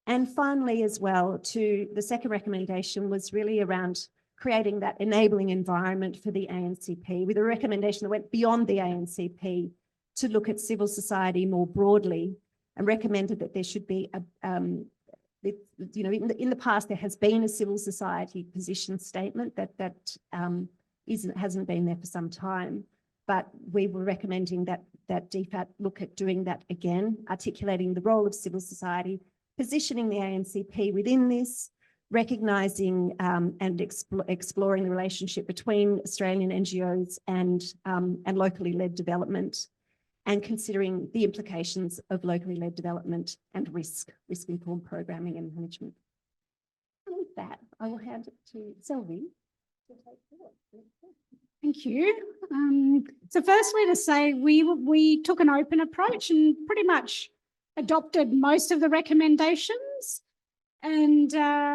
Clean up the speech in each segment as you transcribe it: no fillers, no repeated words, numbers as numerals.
And finally, as well, the second recommendation was really around creating that enabling environment for the ANCP, with a recommendation that went beyond the ANCP to look at civil society more broadly, and recommended that there should be in the past there has been a civil society position statement that hasn't been there for some time, but we were recommending that DFAT look at doing that again, articulating the role of civil society, positioning the ANCP within this, recognising and exploring the relationship between Australian NGOs and locally led development, and considering the implications of locally led development and risk-informed programming and management. And with that, I will hand it to Selvi to take forward. Thank you. So firstly, to say we took an open approach and pretty much adopted most of the recommendations. And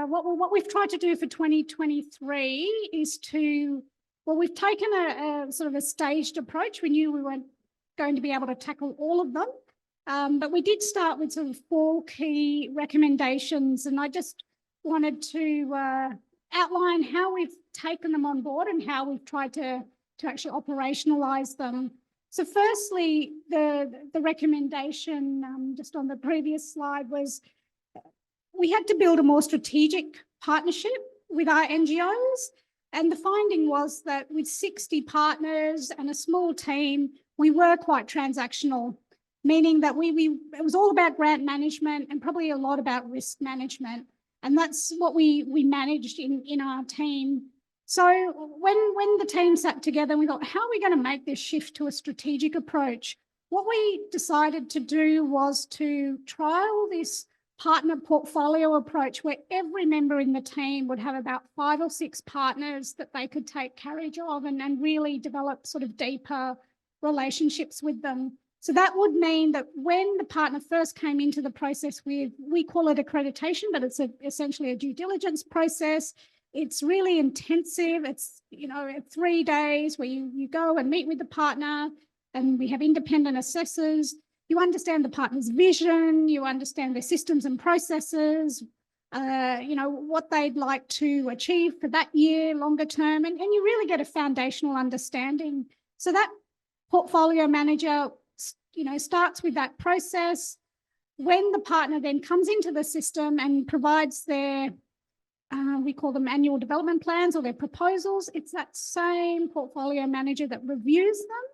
what we've tried to do for 2023 is we've taken a sort of a staged approach. We knew we weren't going to be able to tackle all of them, but we did start with sort of 4 key recommendations, and I just wanted to outline how we've taken them on board and how we've tried to actually operationalise them. So firstly, the recommendation just on the previous slide was we had to build a more strategic partnership with our NGOs, and the finding was that with 60 partners and a small team, we were quite transactional, meaning that it was all about grant management and probably a lot about risk management. And that's what we managed in our team. So when the team sat together, we thought, how are we going to make this shift to a strategic approach? What we decided to do was to trial this partner portfolio approach where every member in the team would have about 5 or 6 partners that they could take carriage of and really develop sort of deeper relationships with them. So that would mean that when the partner first came into the process we call it accreditation, but it's essentially a due diligence process. It's really intensive. It's, 3 days where you go and meet with the partner, and we have independent assessors. You understand the partner's vision, you understand their systems and processes, what they'd like to achieve for that year, longer term, and you really get a foundational understanding. So that portfolio manager, starts with that process. When the partner then comes into the system and provides their, we call them annual development plans or their proposals, it's that same portfolio manager that reviews them.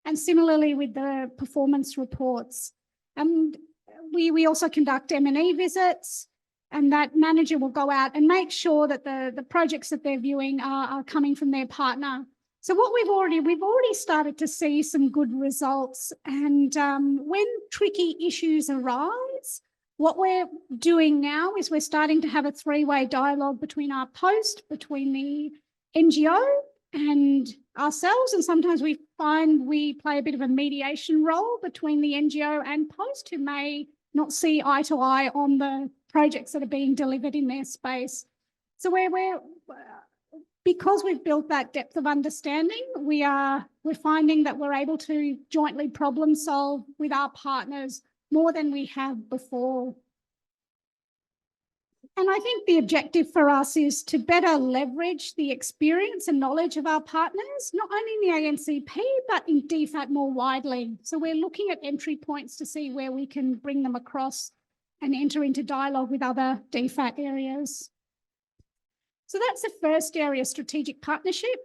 And similarly with the performance reports. And we also conduct M&E visits, and that manager will go out and make sure that the projects that they're viewing are coming from their partner. So what we've already started to see some good results. And when tricky issues arise, what we're doing now is we're starting to have a 3-way dialogue between our post, between the NGO and ourselves, and sometimes we find we play a bit of a mediation role between the NGO and post, who may not see eye to eye on the projects that are being delivered in their space. So because we've built that depth of understanding, we're finding that we're able to jointly problem solve with our partners more than we have before. And I think the objective for us is to better leverage the experience and knowledge of our partners, not only in the ANCP, but in DFAT more widely. So we're looking at entry points to see where we can bring them across and enter into dialogue with other DFAT areas. So that's the first area, strategic partnership.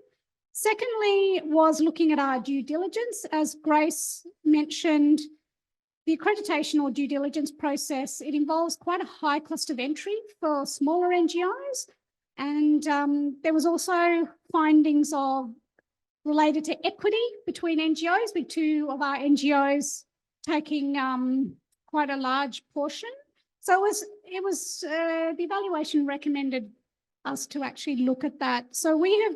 Secondly was looking at our due diligence. As Grace mentioned, the accreditation or due diligence process, it involves quite a high cost of entry for smaller NGOs. And there was also findings related to equity between NGOs, with 2 of our NGOs taking quite a large portion. So the evaluation recommended us to actually look at that. So we have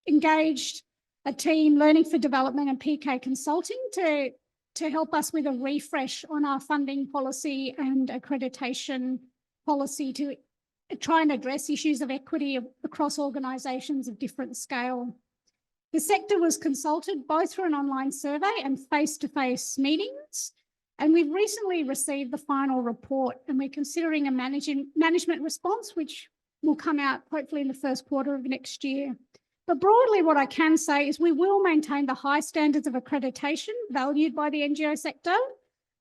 engaged a team, Learning for Development and PK Consulting, to help us with a refresh on our funding policy and accreditation policy to try and address issues of equity across organisations of different scale. The sector was consulted both through an online survey and face-to-face meetings. And we've recently received the final report, and we're considering a management response, which will come out hopefully in the first quarter of next year. But broadly, what I can say is we will maintain the high standards of accreditation valued by the NGO sector,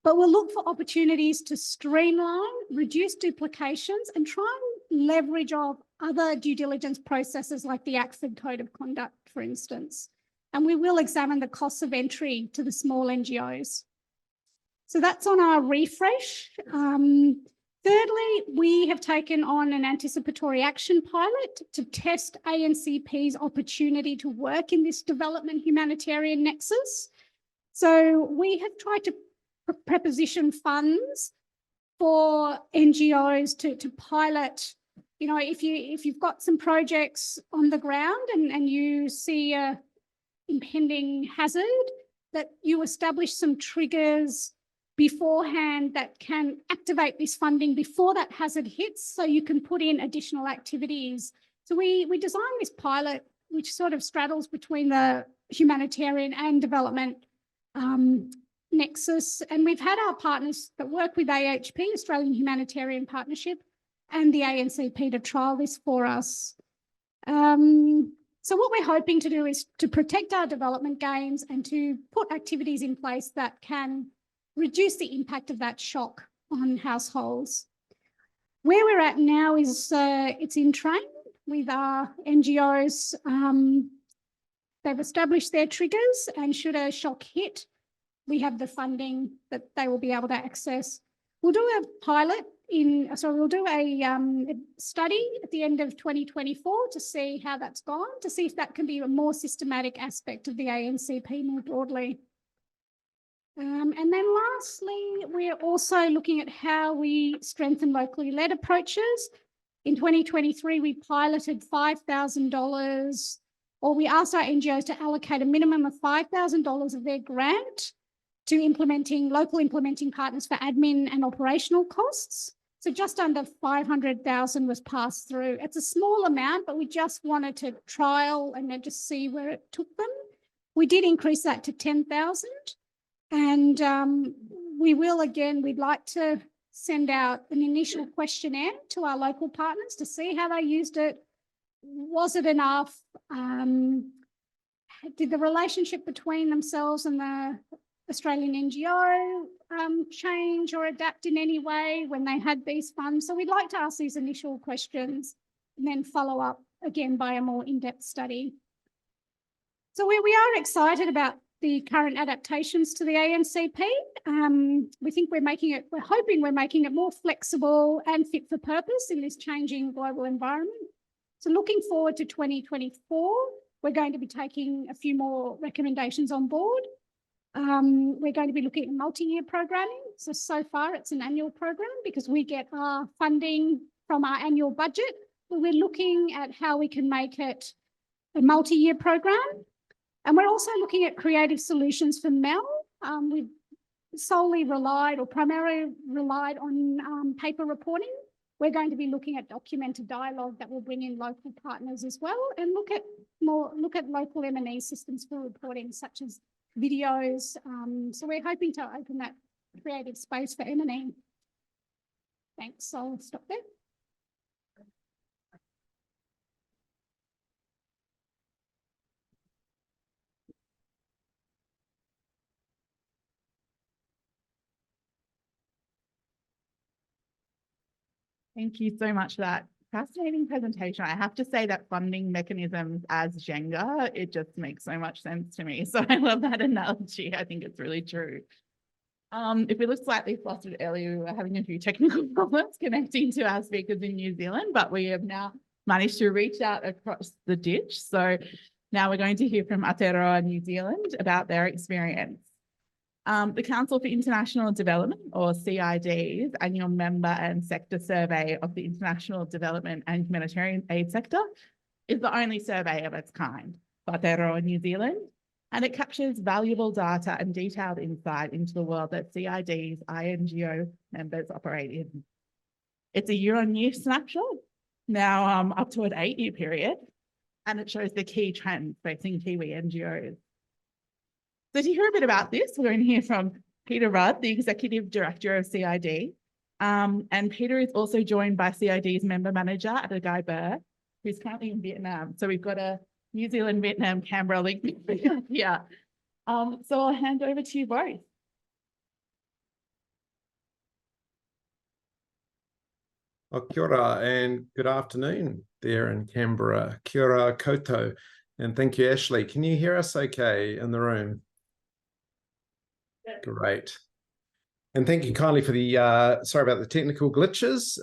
but we'll look for opportunities to streamline, reduce duplications, and try and leverage off other due diligence processes like the ACFID Code of Conduct, for instance. And we will examine the costs of entry to the small NGOs. So that's on our refresh. Thirdly, we have taken on an anticipatory action pilot to test ANCP's opportunity to work in this development humanitarian nexus. So we have tried to preposition funds for NGOs to pilot. You know, if you've got some projects on the ground and you see a impending hazard, that you establish some triggers beforehand that can activate this funding before that hazard hits, so you can put in additional activities. So we designed this pilot, which sort of straddles between the humanitarian and development nexus. And we've had our partners that work with AHP, Australian Humanitarian Partnership, and the ANCP to trial this for us. So what we're hoping to do is to protect our development gains and to put activities in place that can reduce the impact of that shock on households. Where we're at now is it's in train with our NGOs. They've established their triggers, and should a shock hit, we have the funding that they will be able to access. We'll do a pilot we'll do a study at the end of 2024 to see how that's gone, to see if that can be a more systematic aspect of the ANCP more broadly. And then lastly, we're also looking at how we strengthen locally led approaches. In 2023, we piloted $5,000, or we asked our NGOs to allocate a minimum of $5,000 of their grant to local implementing partners for admin and operational costs. So just under 500,000 was passed through. It's a small amount, but we just wanted to trial and then just see where it took them. We did increase that to 10,000. And we'd like to send out an initial questionnaire to our local partners to see how they used it. Was it enough? Did the relationship between themselves and the Australian NGO change or adapt in any way when they had these funds? So we'd like to ask these initial questions and then follow up again by a more in-depth study. So we are excited about the current adaptations to the ANCP. We think we're hoping we're making it more flexible and fit for purpose in this changing global environment. So looking forward to 2024, we're going to be taking a few more recommendations on board. We're going to be looking at multi-year programming. So far it's an annual program because we get our funding from our annual budget. But we're looking at how we can make it a multi-year program. And we're also looking at creative solutions for MEL. We've solely primarily relied on paper reporting. We're going to be looking at documented dialogue that will bring in local partners as well, and look at local M&E systems for reporting, such as videos. So we're hoping to open that creative space for M&E. Thanks, I'll stop there. Thank you so much for that fascinating presentation. I have to say that funding mechanisms as Jenga, it just makes so much sense to me. So I love that analogy. I think it's really true. If we looked slightly flustered earlier, we were having a few technical problems connecting to our speakers in New Zealand, but we have now managed to reach out across the ditch. So now we're going to hear from Aotearoa New Zealand about their experience. The Council for International Development, or CID's, annual member and sector survey of the international development and humanitarian aid sector is the only survey of its kind for Aotearoa New Zealand, and it captures valuable data and detailed insight into the world that CID's INGO members operate in. It's a year-on-year snapshot, now up to an 8-year period, and it shows the key trends facing Kiwi NGOs. So to hear a bit about this, we're going to hear from Peter Rudd, the Executive Director of CID. And Peter is also joined by CID's member manager, Aotearoa Burr, who's currently in Vietnam. So we've got a New Zealand, Vietnam, Canberra link here. So I'll hand over to you both. Kia ora and good afternoon there in Canberra. Kia ora koutou. And thank you, Ashlee. Can you hear us okay in the room? Great. And thank you kindly for the, sorry about the technical glitches.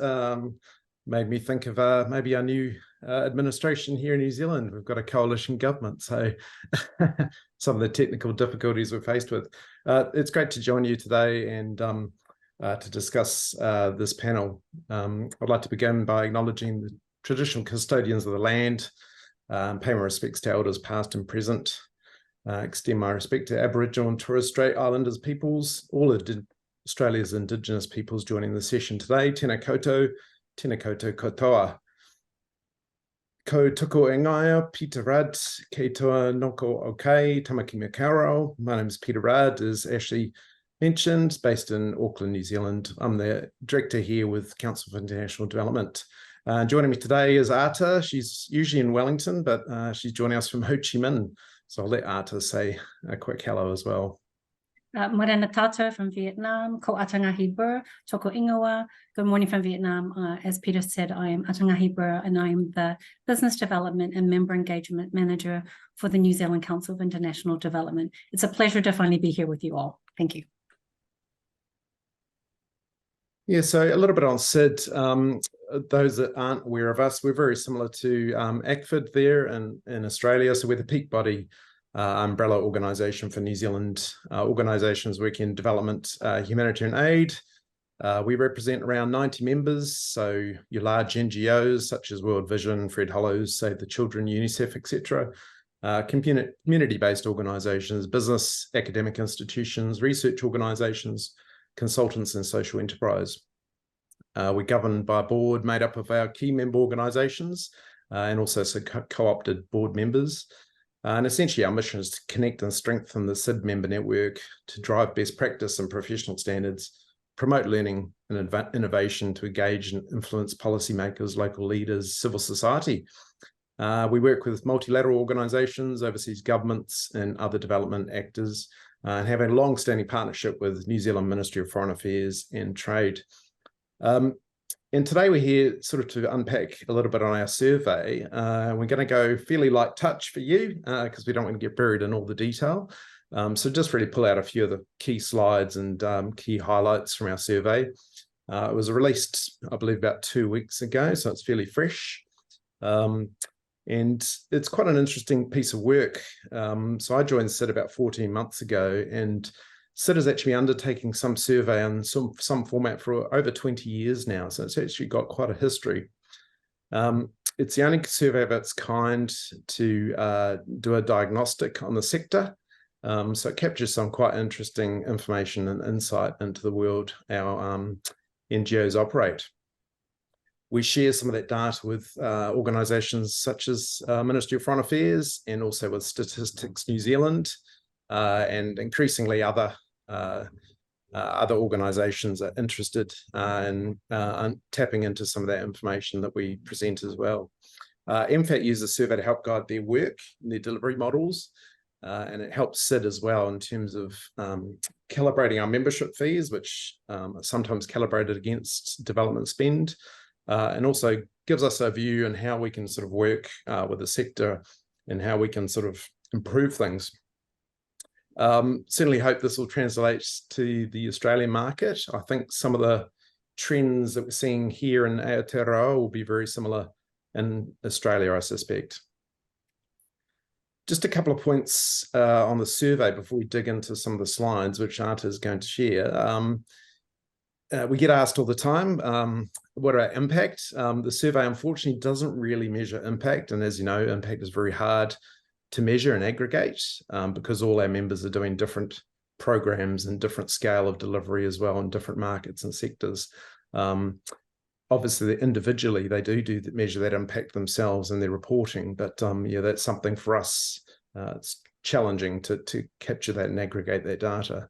Made me think of maybe our new administration here in New Zealand. We've got a coalition government, so some of the technical difficulties we're faced with. It's great to join you today and to discuss this panel. I'd like to begin by acknowledging the traditional custodians of the land, pay my respects to elders past and present, extend my respect to Aboriginal and Torres Strait Islanders peoples, all of Australia's Indigenous peoples joining the session today. Tēnā koutou, tēnā koutou katoa. Ko tuko ingaia, Peter Rudd, kei toa noko okay, tamaki me karo. My name is Peter Rudd, as Ashlee mentioned, based in Auckland, New Zealand. I'm the director here with Council for International Development. Joining me today is Ata. She's usually in Wellington, but she's joining us from Ho Chi Minh. So I'll let Ata say a quick hello as well. Morena tātou from Vietnam, ko Atangahi Burr, toko ingoa. Good morning from Vietnam. As Peter said, I am Atangahi Burr and I am the Business Development and Member Engagement Manager for the New Zealand Council of International Development. It's a pleasure to finally be here with you all. Thank you. Yeah, so a little bit on SID. Those that aren't aware of us, we're very similar to ACFID there in Australia. So we're the peak body umbrella organisation for New Zealand organisations working in development, humanitarian aid. We represent around 90 members, so your large NGOs such as World Vision, Fred Hollows, Save the Children, UNICEF, etc. Community-based organisations, business, academic institutions, research organisations, consultants and social enterprise. We're governed by a board made up of our key member organisations and also some co-opted board members. And essentially our mission is to connect and strengthen the SID member network to drive best practice and professional standards, promote learning and innovation to engage and influence policymakers, local leaders, civil society. We work with multilateral organisations, overseas governments and other development actors, and have a long-standing partnership with New Zealand Ministry of Foreign Affairs and Trade. And today we're here sort of to unpack a little bit on our survey. We're going to go fairly light touch for you because we don't want to get buried in all the detail. So just really pull out a few of the key slides and key highlights from our survey. It was released, I believe, about 2 weeks ago, so it's fairly fresh. And it's quite an interesting piece of work. So I joined SID about 14 months ago, and SID is actually undertaking some survey in some format for over 20 years now. So it's actually got quite a history. It's the only survey of its kind to do a diagnostic on the sector. So it captures some quite interesting information and insight into the world our NGOs operate. We share some of that data with organisations such as Ministry of Foreign Affairs and also with Statistics New Zealand and increasingly other organisations are interested in tapping into some of that information that we present as well. MFAT uses the survey to help guide their work and their delivery models, and it helps SID as well in terms of calibrating our membership fees, which are sometimes calibrated against development spend, and also gives us a view on how we can sort of work with the sector and how we can sort of improve things. Certainly hope this will translate to the Australian market. I think some of the trends that we're seeing here in Aotearoa will be very similar in Australia, I suspect. Just a couple of points on the survey before we dig into some of the slides, which Ata is going to share. We get asked all the time, what are our impact? The survey, unfortunately, doesn't really measure impact. And as you know, impact is very hard to measure and aggregate because all our members are doing different programs and different scale of delivery as well in different markets and sectors. Obviously, individually, they do measure that impact themselves in their reporting, but yeah, that's something for us. It's challenging to capture that and aggregate that data.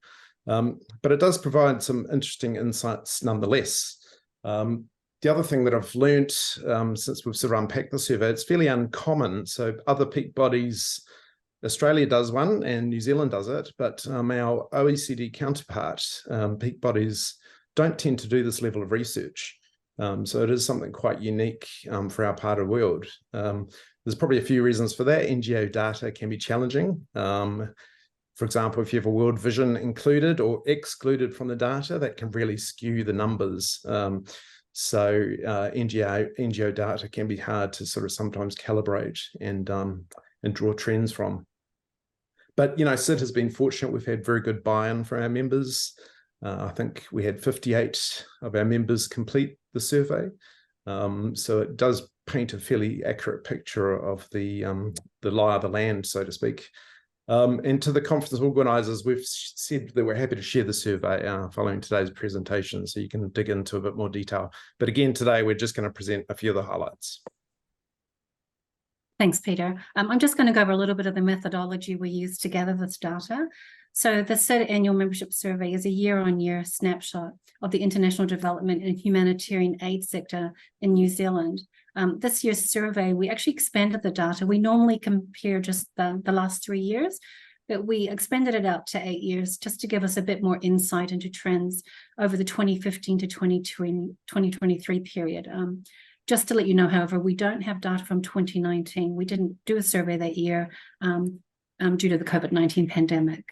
But it does provide some interesting insights nonetheless. The other thing that I've learnt since we've sort of unpacked the survey, it's fairly uncommon. So other peak bodies, Australia does one and New Zealand does it, but our OECD counterpart, peak bodies, don't tend to do this level of research. So it is something quite unique for our part of the world. There's probably a few reasons for that. NGO data can be challenging. For example, if you have a world vision included or excluded from the data, that can really skew the numbers. So NGO data can be hard to sort of sometimes calibrate and draw trends from. But, you know, SID has been fortunate. We've had very good buy-in from our members. I think we had 58 of our members complete the survey. So it does paint a fairly accurate picture of the lie of the land, so to speak. And to the conference organisers, we've said that we're happy to share the survey following today's presentation, so you can dig into a bit more detail. But again, today we're just going to present a few of the highlights. Thanks, Peter. I'm just going to go over a little bit of the methodology we use to gather this data. So the SID annual membership survey is a year-on-year snapshot of the international development and humanitarian aid sector in New Zealand. This year's survey, we actually expanded the data. We normally compare just the last 3 years, but we expanded it out to 8 years just to give us a bit more insight into trends over the 2015 to 2023 period. Just to let you know, however, we don't have data from 2019. We didn't do a survey that year due to the COVID-19 pandemic.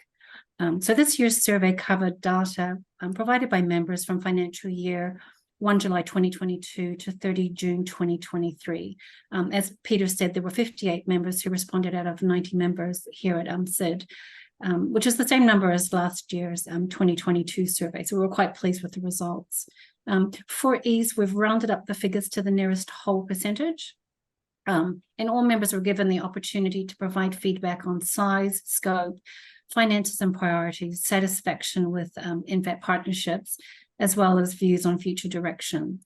So this year's survey covered data provided by members from financial year 1 July 2022 to 30 June 2023. As Peter said, there were 58 members who responded out of 90 members here at SID, which is the same number as last year's 2022 survey. So we were quite pleased with the results. For ease, we've rounded up the figures to the nearest whole percentage. And all members were given the opportunity to provide feedback on size, scope, finances and priorities, satisfaction with NVAT partnerships, as well as views on future direction.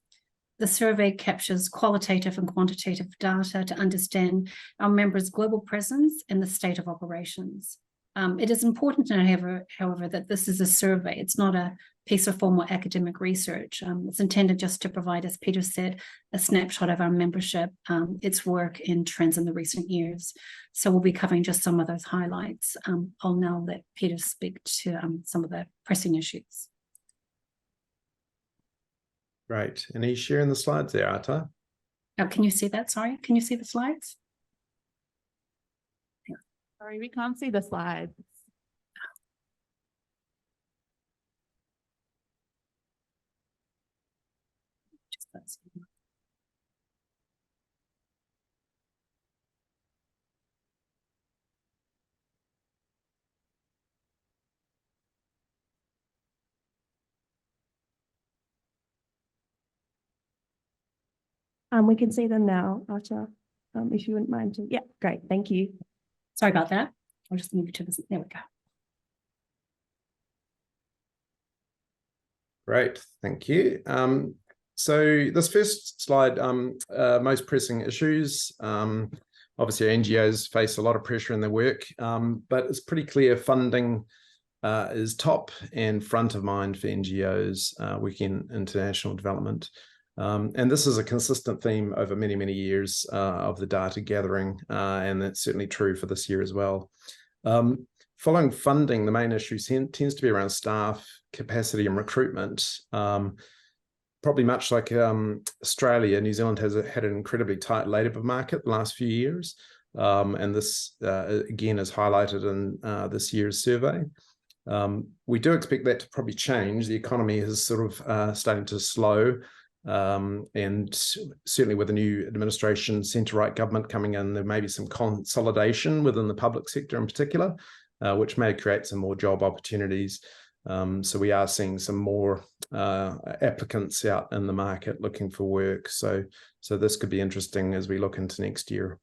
The survey captures qualitative and quantitative data to understand our members' global presence and the state of operations. It is important to know, however, that this is a survey. It's not a piece of formal academic research. It's intended just to provide, as Peter said, a snapshot of our membership, its work and trends in the recent years. So we'll be covering just some of those highlights. I'll now let Peter speak to some of the pressing issues. Great. And he's sharing the slides there, Ata. Oh, can you see that? Sorry, can you see the slides? Sorry, we can't see the slides. We can see them now, Archie, if you wouldn't mind to. Yeah, great. Thank you. Sorry about that. I'll just move it to this. There we go. Great, thank you. So this first slide, most pressing issues. Obviously, NGOs face a lot of pressure in their work, but it's pretty clear funding is top and front of mind for NGOs working in international development. And this is a consistent theme over many, many years of the data gathering, and that's certainly true for this year as well. Following funding, the main issue tends to be around staff, capacity and recruitment. Probably much like Australia, New Zealand has had an incredibly tight labour market the last few years. And this, again, is highlighted in this year's survey. We do expect that to probably change. The economy is sort of starting to slow. And certainly with the new administration, centre-right government coming in, there may be some consolidation within the public sector in particular, which may create some more job opportunities. So we are seeing some more applicants out in the market looking for work. So this could be interesting as we look into next year.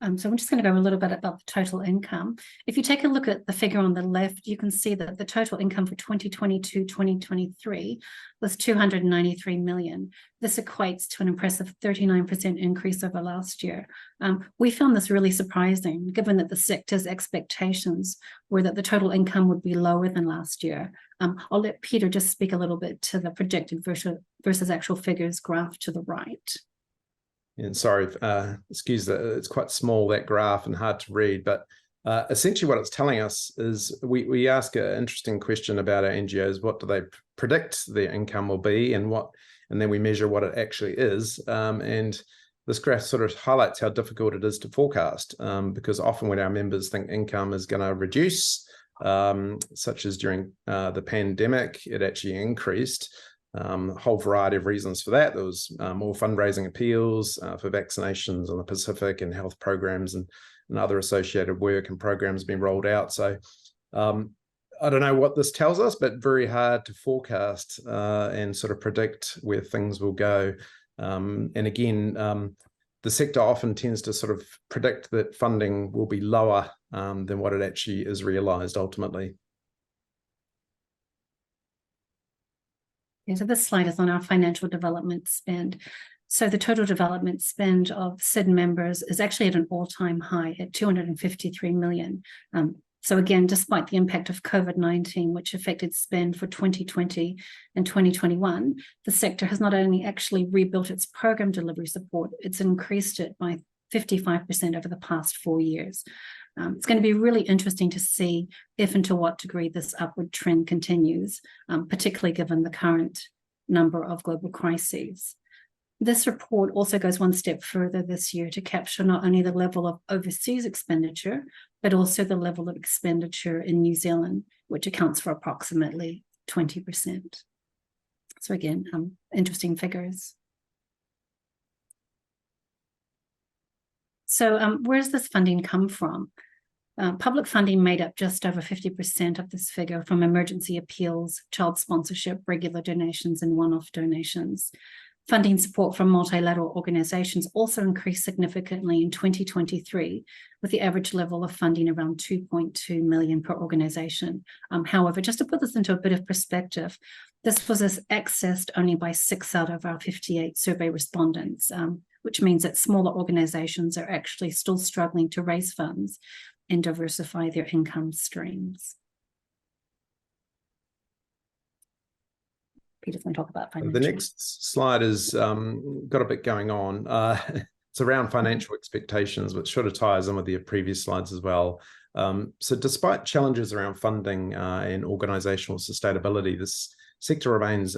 So I'm just going to go a little bit about the total income. If you take a look at the figure on the left, you can see that the total income for 2022-2023 was 293 million. This equates to an impressive 39% increase over last year. We found this really surprising, given that the sector's expectations were that the total income would be lower than last year. I'll let Peter just speak a little bit to the projected versus actual figures graph to the right. And sorry, excuse that, it's quite small, that graph, and hard to read, but essentially what it's telling us is we ask an interesting question about our NGOs. What do they predict their income will be, and then we measure what it actually is. And this graph sort of highlights how difficult it is to forecast, because often when our members think income is going to reduce, such as during the pandemic, it actually increased. A whole variety of reasons for that. There was more fundraising appeals for vaccinations on the Pacific, and health programs and other associated work and programs being rolled out. So I don't know what this tells us, but very hard to forecast and sort of predict where things will go. And again, the sector often tends to sort of predict that funding will be lower than what it actually is realised ultimately. So this slide is on our financial development spend. So the total development spend of SID members is actually at an all-time high at 253 million. So again, despite the impact of COVID-19, which affected spend for 2020 and 2021, the sector has not only actually rebuilt its program delivery support, it's increased it by 55% over the past 4 years. It's going to be really interesting to see if and to what degree this upward trend continues, particularly given the current number of global crises. This report also goes one step further this year to capture not only the level of overseas expenditure, but also the level of expenditure in New Zealand, which accounts for approximately 20%. So again, interesting figures. So where does this funding come from? Public funding made up just over 50% of this figure from emergency appeals, child sponsorship, regular donations, and one-off donations. Funding support from multilateral organizations also increased significantly in 2023, with the average level of funding around 2.2 million per organization. However, just to put this into a bit of perspective, this was accessed only by 6 out of our 58 survey respondents, which means that smaller organizations are actually still struggling to raise funds and diversify their income streams. Peter's going to talk about financial. The next slide has got a bit going on. It's around financial expectations, which sort of ties in with the previous slides as well. So despite challenges around funding and organizational sustainability, this sector remains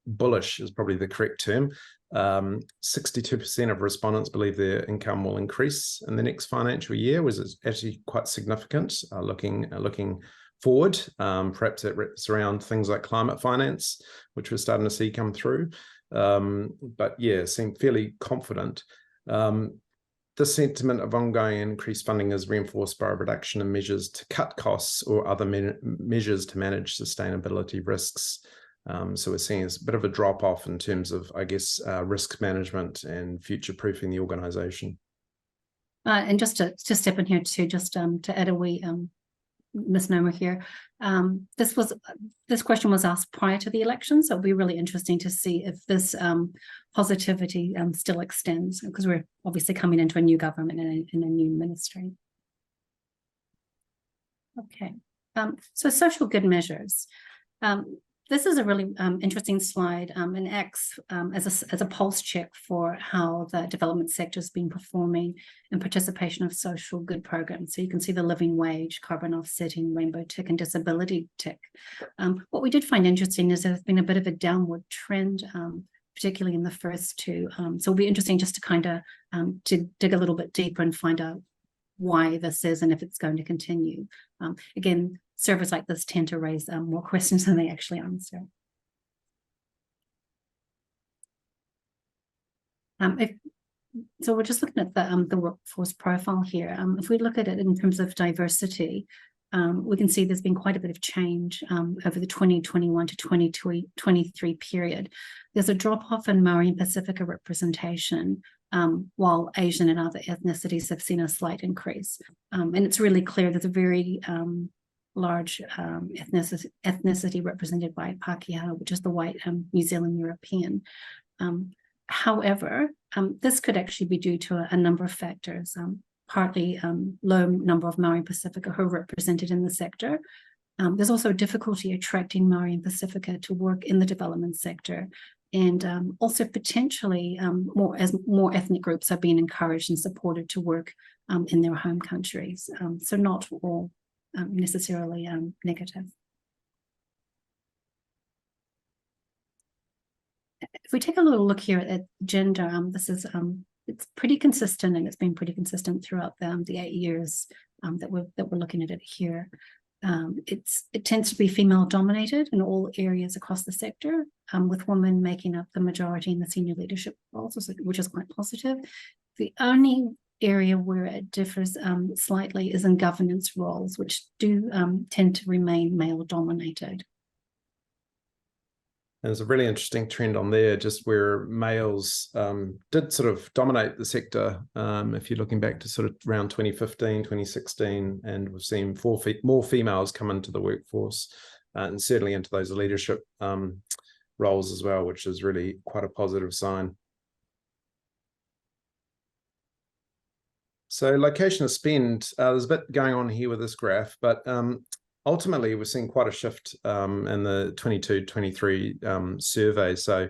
bullish is probably the correct term. 62% of respondents believe their income will increase in the next financial year, which is actually quite significant looking forward. Perhaps it's around things like climate finance, which we're starting to see come through. But yeah, seem fairly confident. The sentiment of ongoing increased funding is reinforced by a reduction in measures to cut costs or other measures to manage sustainability risks. So we're seeing a bit of a drop-off in terms of, I guess, risk management and future-proofing the organisation. And just to step in here too, just to add a wee misnomer here. This question was asked prior to the election, so it'll be really interesting to see if this positivity still extends, because we're obviously coming into a new government and a new ministry. Okay, so social good measures. This is a really interesting slide and acts as a pulse check for how the development sector has been performing in participation of social good programs. So you can see the living wage, carbon offsetting, rainbow tick, and disability tick. What we did find interesting is there's been a bit of a downward trend, particularly in the first two. So it'll be interesting just to kind of to dig a little bit deeper and find out why this is and if it's going to continue. Again, surveys like this tend to raise more questions than they actually answer. So we're just looking at the workforce profile here. If we look at it in terms of diversity, we can see there's been quite a bit of change over the 2021 to 2023 period. There's a drop-off in Maori and Pacifica representation, while Asian and other ethnicities have seen a slight increase. And it's really clear there's a very large ethnicity represented by Pākehā, which is the white New Zealand European. However, this could actually be due to a number of factors, partly low number of Maori Pacifica who are represented in the sector. There's also difficulty attracting Maori and Pacifica to work in the development sector, and also potentially more ethnic groups are being encouraged and supported to work in their home countries. So not all necessarily negative. If we take a little look here at gender, this is it's pretty consistent, and it's been pretty consistent throughout the 8 years that we're looking at it here. It tends to be female dominated in all areas across the sector, with women making up the majority in the senior leadership roles, which is quite positive. The only area where it differs slightly is in governance roles, which do tend to remain male dominated. There's a really interesting trend on there, just where males did sort of dominate the sector. If you're looking back to sort of around 2015, 2016, and we've seen more females come into the workforce and certainly into those leadership roles as well, which is really quite a positive sign. So location of spend, there's a bit going on here with this graph, but ultimately, we're seeing quite a shift in the 22-23 survey. So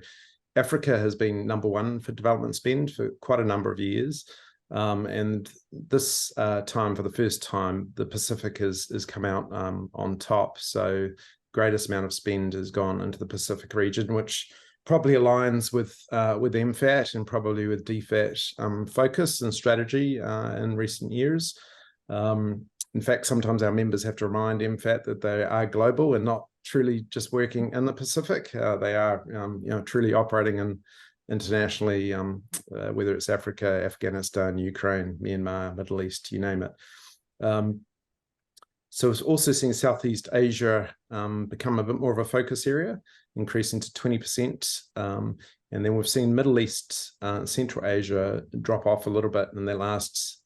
Africa has been #1 for development spend for quite a number of years. And this time, for the first time, the Pacific has come out on top. So greatest amount of spend has gone into the Pacific region, which probably aligns with MFAT and probably with DFAT focus and strategy in recent years. In fact, sometimes our members have to remind MFAT that they are global and not truly just working in the Pacific. They are, truly operating internationally, whether it's Africa, Afghanistan, Ukraine, Myanmar, Middle East, you name it. So we've also seen Southeast Asia become a bit more of a focus area, increasing to 20%. And then we've seen Middle East, Central Asia drop off a little bit in their last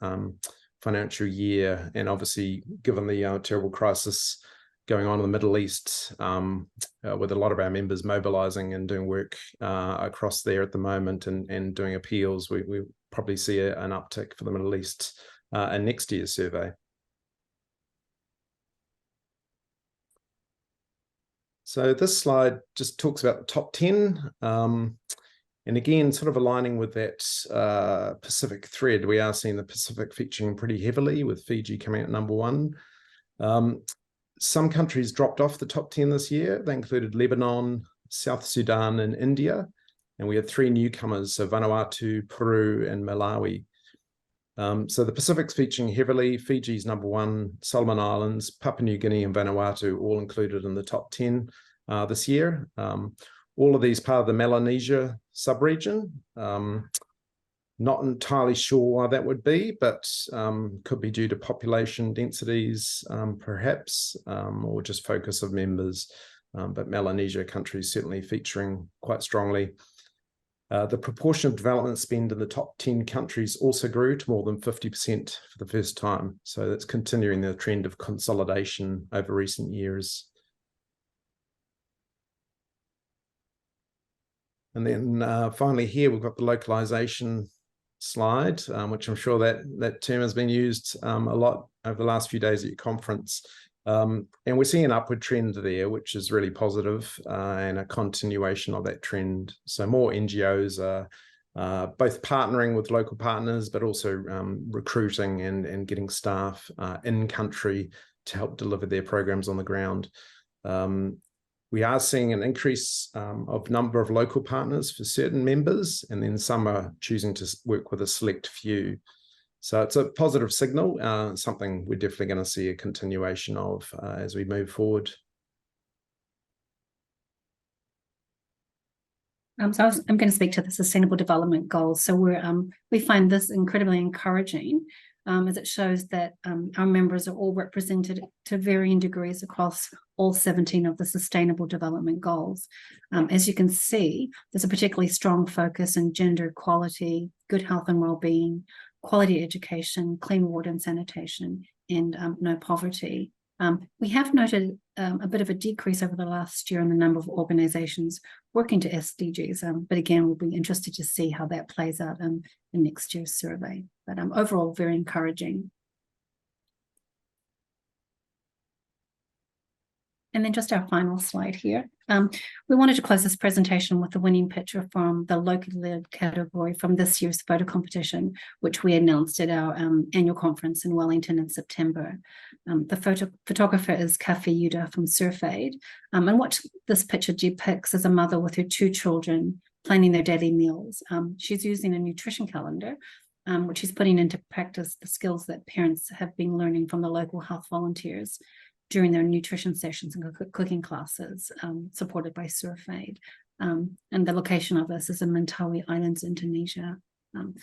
financial year, and obviously given the terrible crisis going on in the Middle East, with a lot of our members mobilizing and doing work across there at the moment and doing appeals, we probably see an uptick for the Middle East in next year's survey. So this slide just talks about the top 10. And again, sort of aligning with that Pacific thread, we are seeing the Pacific featuring pretty heavily, with Fiji coming at #1. Some countries dropped off the top 10 this year. They included Lebanon, South Sudan, and India. And we had 3 newcomers, so Vanuatu, Peru, and Malawi. So the Pacific's featuring heavily. Fiji's #1, Solomon Islands, Papua New Guinea, and Vanuatu all included in the top 10 this year. All of these part of the Melanesia sub-region. Not entirely sure why that would be, but could be due to population densities, perhaps, or just focus of members. But Melanesia countries certainly featuring quite strongly. The proportion of development spend in the top 10 countries also grew to more than 50% for the first time. So that's continuing the trend of consolidation over recent years. And then finally here, we've got the localization slide, which I'm sure that term has been used a lot over the last few days at your conference. And we're seeing an upward trend there, which is really positive, and a continuation of that trend. So more NGOs are both partnering with local partners, but also recruiting and getting staff in country to help deliver their programs on the ground. We are seeing an increase of number of local partners for certain members, and then some are choosing to work with a select few. So it's a positive signal, something we're definitely going to see a continuation of as we move forward. So I'm going to speak to the Sustainable Development Goals. So we find this incredibly encouraging. as it shows that our members are all represented to varying degrees across all 17 of the Sustainable Development Goals. As you can see, there's a particularly strong focus on gender equality, good health and well-being, quality education, clean water and sanitation, and no poverty. We have noted a bit of a decrease over the last year in the number of organisations working to SDGs, but again, we'll be interested to see how that plays out in next year's survey. But overall, very encouraging. And then just our final slide here. We wanted to close this presentation with the winning picture from the locally led category from this year's photo competition, which we announced at our annual conference in Wellington in September. The photographer is Kafi Yuda from Surf Aid. And what this picture depicts is a mother with her 2 children planning their daily meals. She's using a nutrition calendar, which is putting into practice the skills that parents have been learning from the local health volunteers during their nutrition sessions and cooking classes, supported by Surf Aid. And the location of this is in Mentawai Islands, Indonesia.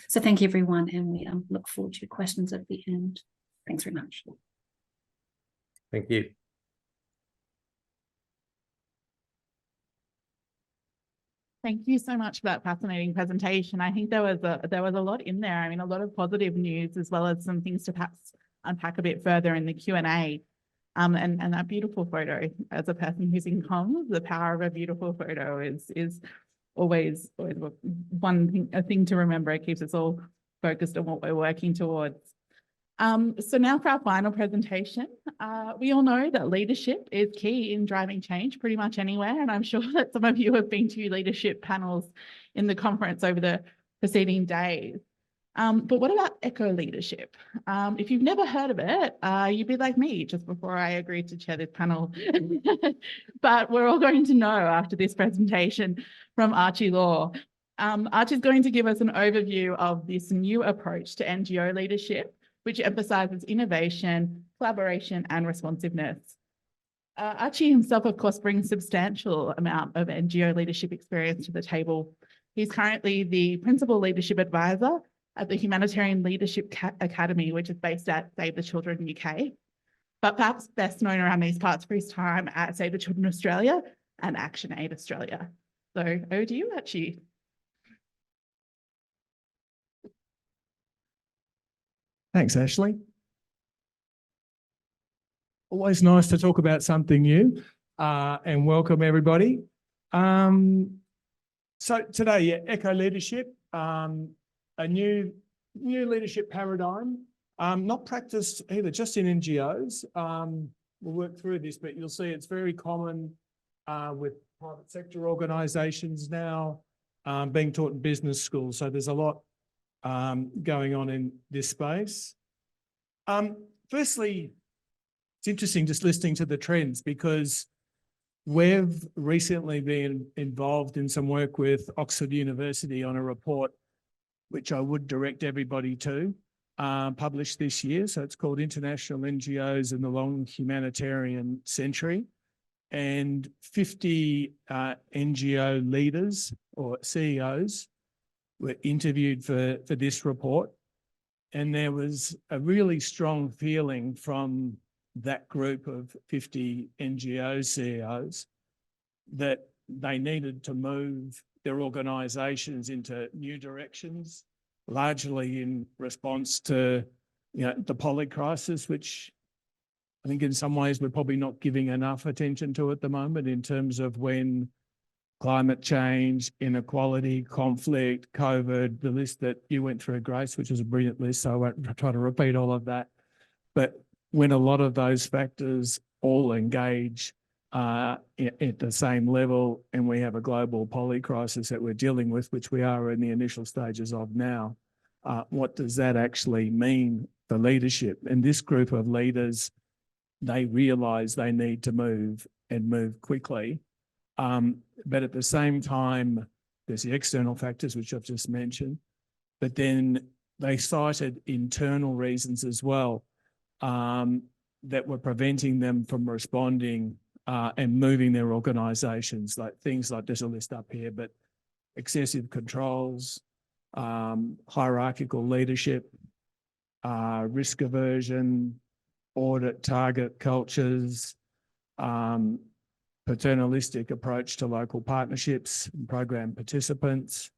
So thank you, everyone, and we look forward to your questions at the end. Thanks very much. Thank you. Thank you so much for that fascinating presentation. I think there was a lot in there. I mean, a lot of positive news, as well as some things to perhaps unpack a bit further in the Q&A. And that beautiful photo, as a person who's in comms, the power of a beautiful photo is always a thing to remember. It keeps us all focused on what we're working towards. So now for our final presentation. We all know that leadership is key in driving change pretty much anywhere, and I'm sure that some of you have been to leadership panels in the conference over the preceding days. But what about eco-leadership? If you've never heard of it, you'd be like me just before I agreed to chair this panel. But we're all going to know after this presentation from Archie Law. Archie's going to give us an overview of this new approach to NGO leadership, which emphasises innovation, collaboration and responsiveness. Archie himself, of course, brings substantial amount of NGO leadership experience to the table. He's currently the Principal Leadership Advisor at the Humanitarian Leadership Academy, which is based at Save the Children UK, but perhaps best known around these parts for his time at Save the Children Australia and Action Aid Australia. So over to you, Archie. Thanks, Ashlee. Always nice to talk about something new, and welcome everybody. So today, yeah, eco leadership, a new leadership paradigm, not practiced either just in NGOs. We'll work through this, but you'll see it's very common with private sector organisations now, being taught in business schools. So there's a lot going on in this space. Firstly, it's interesting just listening to the trends, because we've recently been involved in some work with Oxford University on a report which I would direct everybody to, published this year. So it's called International NGOs in the Long Humanitarian Century. And 50 NGO leaders or CEOs were interviewed for this report. And there was a really strong feeling from that group of 50 NGO CEOs that they needed to move their organisations into new directions, largely in response to, the poly crisis, which I think in some ways we're probably not giving enough attention to at the moment, in terms of when climate change, inequality, conflict, COVID, the list that you went through, Grace, which is a brilliant list, so I won't try to repeat all of that. But when a lot of those factors all engage at the same level, and we have a global poly crisis that we're dealing with, which we are in the initial stages of now, what does that actually mean for leadership? And this group of leaders, they realise they need to move and move quickly. But at the same time, there's the external factors, which I've just mentioned, but then they cited internal reasons as well that were preventing them from responding and moving their organisations, like things like, there's a list up here, but excessive controls, hierarchical leadership, risk aversion, audit target cultures, paternalistic approach to local partnerships and program participants,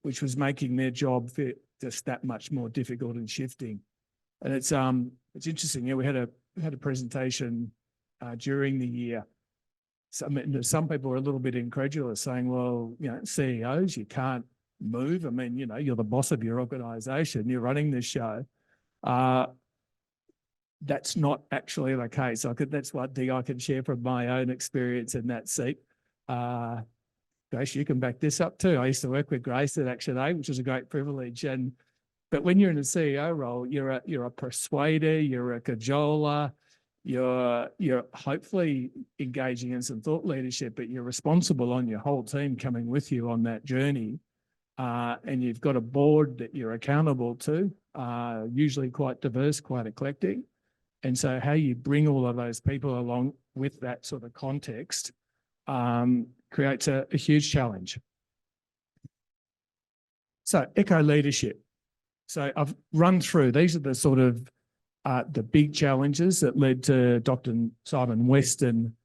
which was making their job just that much more difficult and shifting. And it's interesting. Yeah, we had a presentation during the year. Some people were a little bit incredulous, saying, "Well, CEOs, you can't move. I mean, you're the boss of your organisation. You're running this show." That's not actually the case. That's one thing I can share from my own experience in that seat. Grace, you can back this up too. I used to work with Grace at Action Aid, which was a great privilege. But when you're in a CEO role, you're a persuader, you're a cajoler, you're hopefully engaging in some thought leadership, but you're responsible on your whole team coming with you on that journey. And you've got a board that you're accountable to, usually quite diverse, quite eclectic. And so how you bring all of those people along with that sort of context creates a huge challenge. So eco leadership. So I've run through, these are the sort of the big challenges that led to Dr. Simon Weston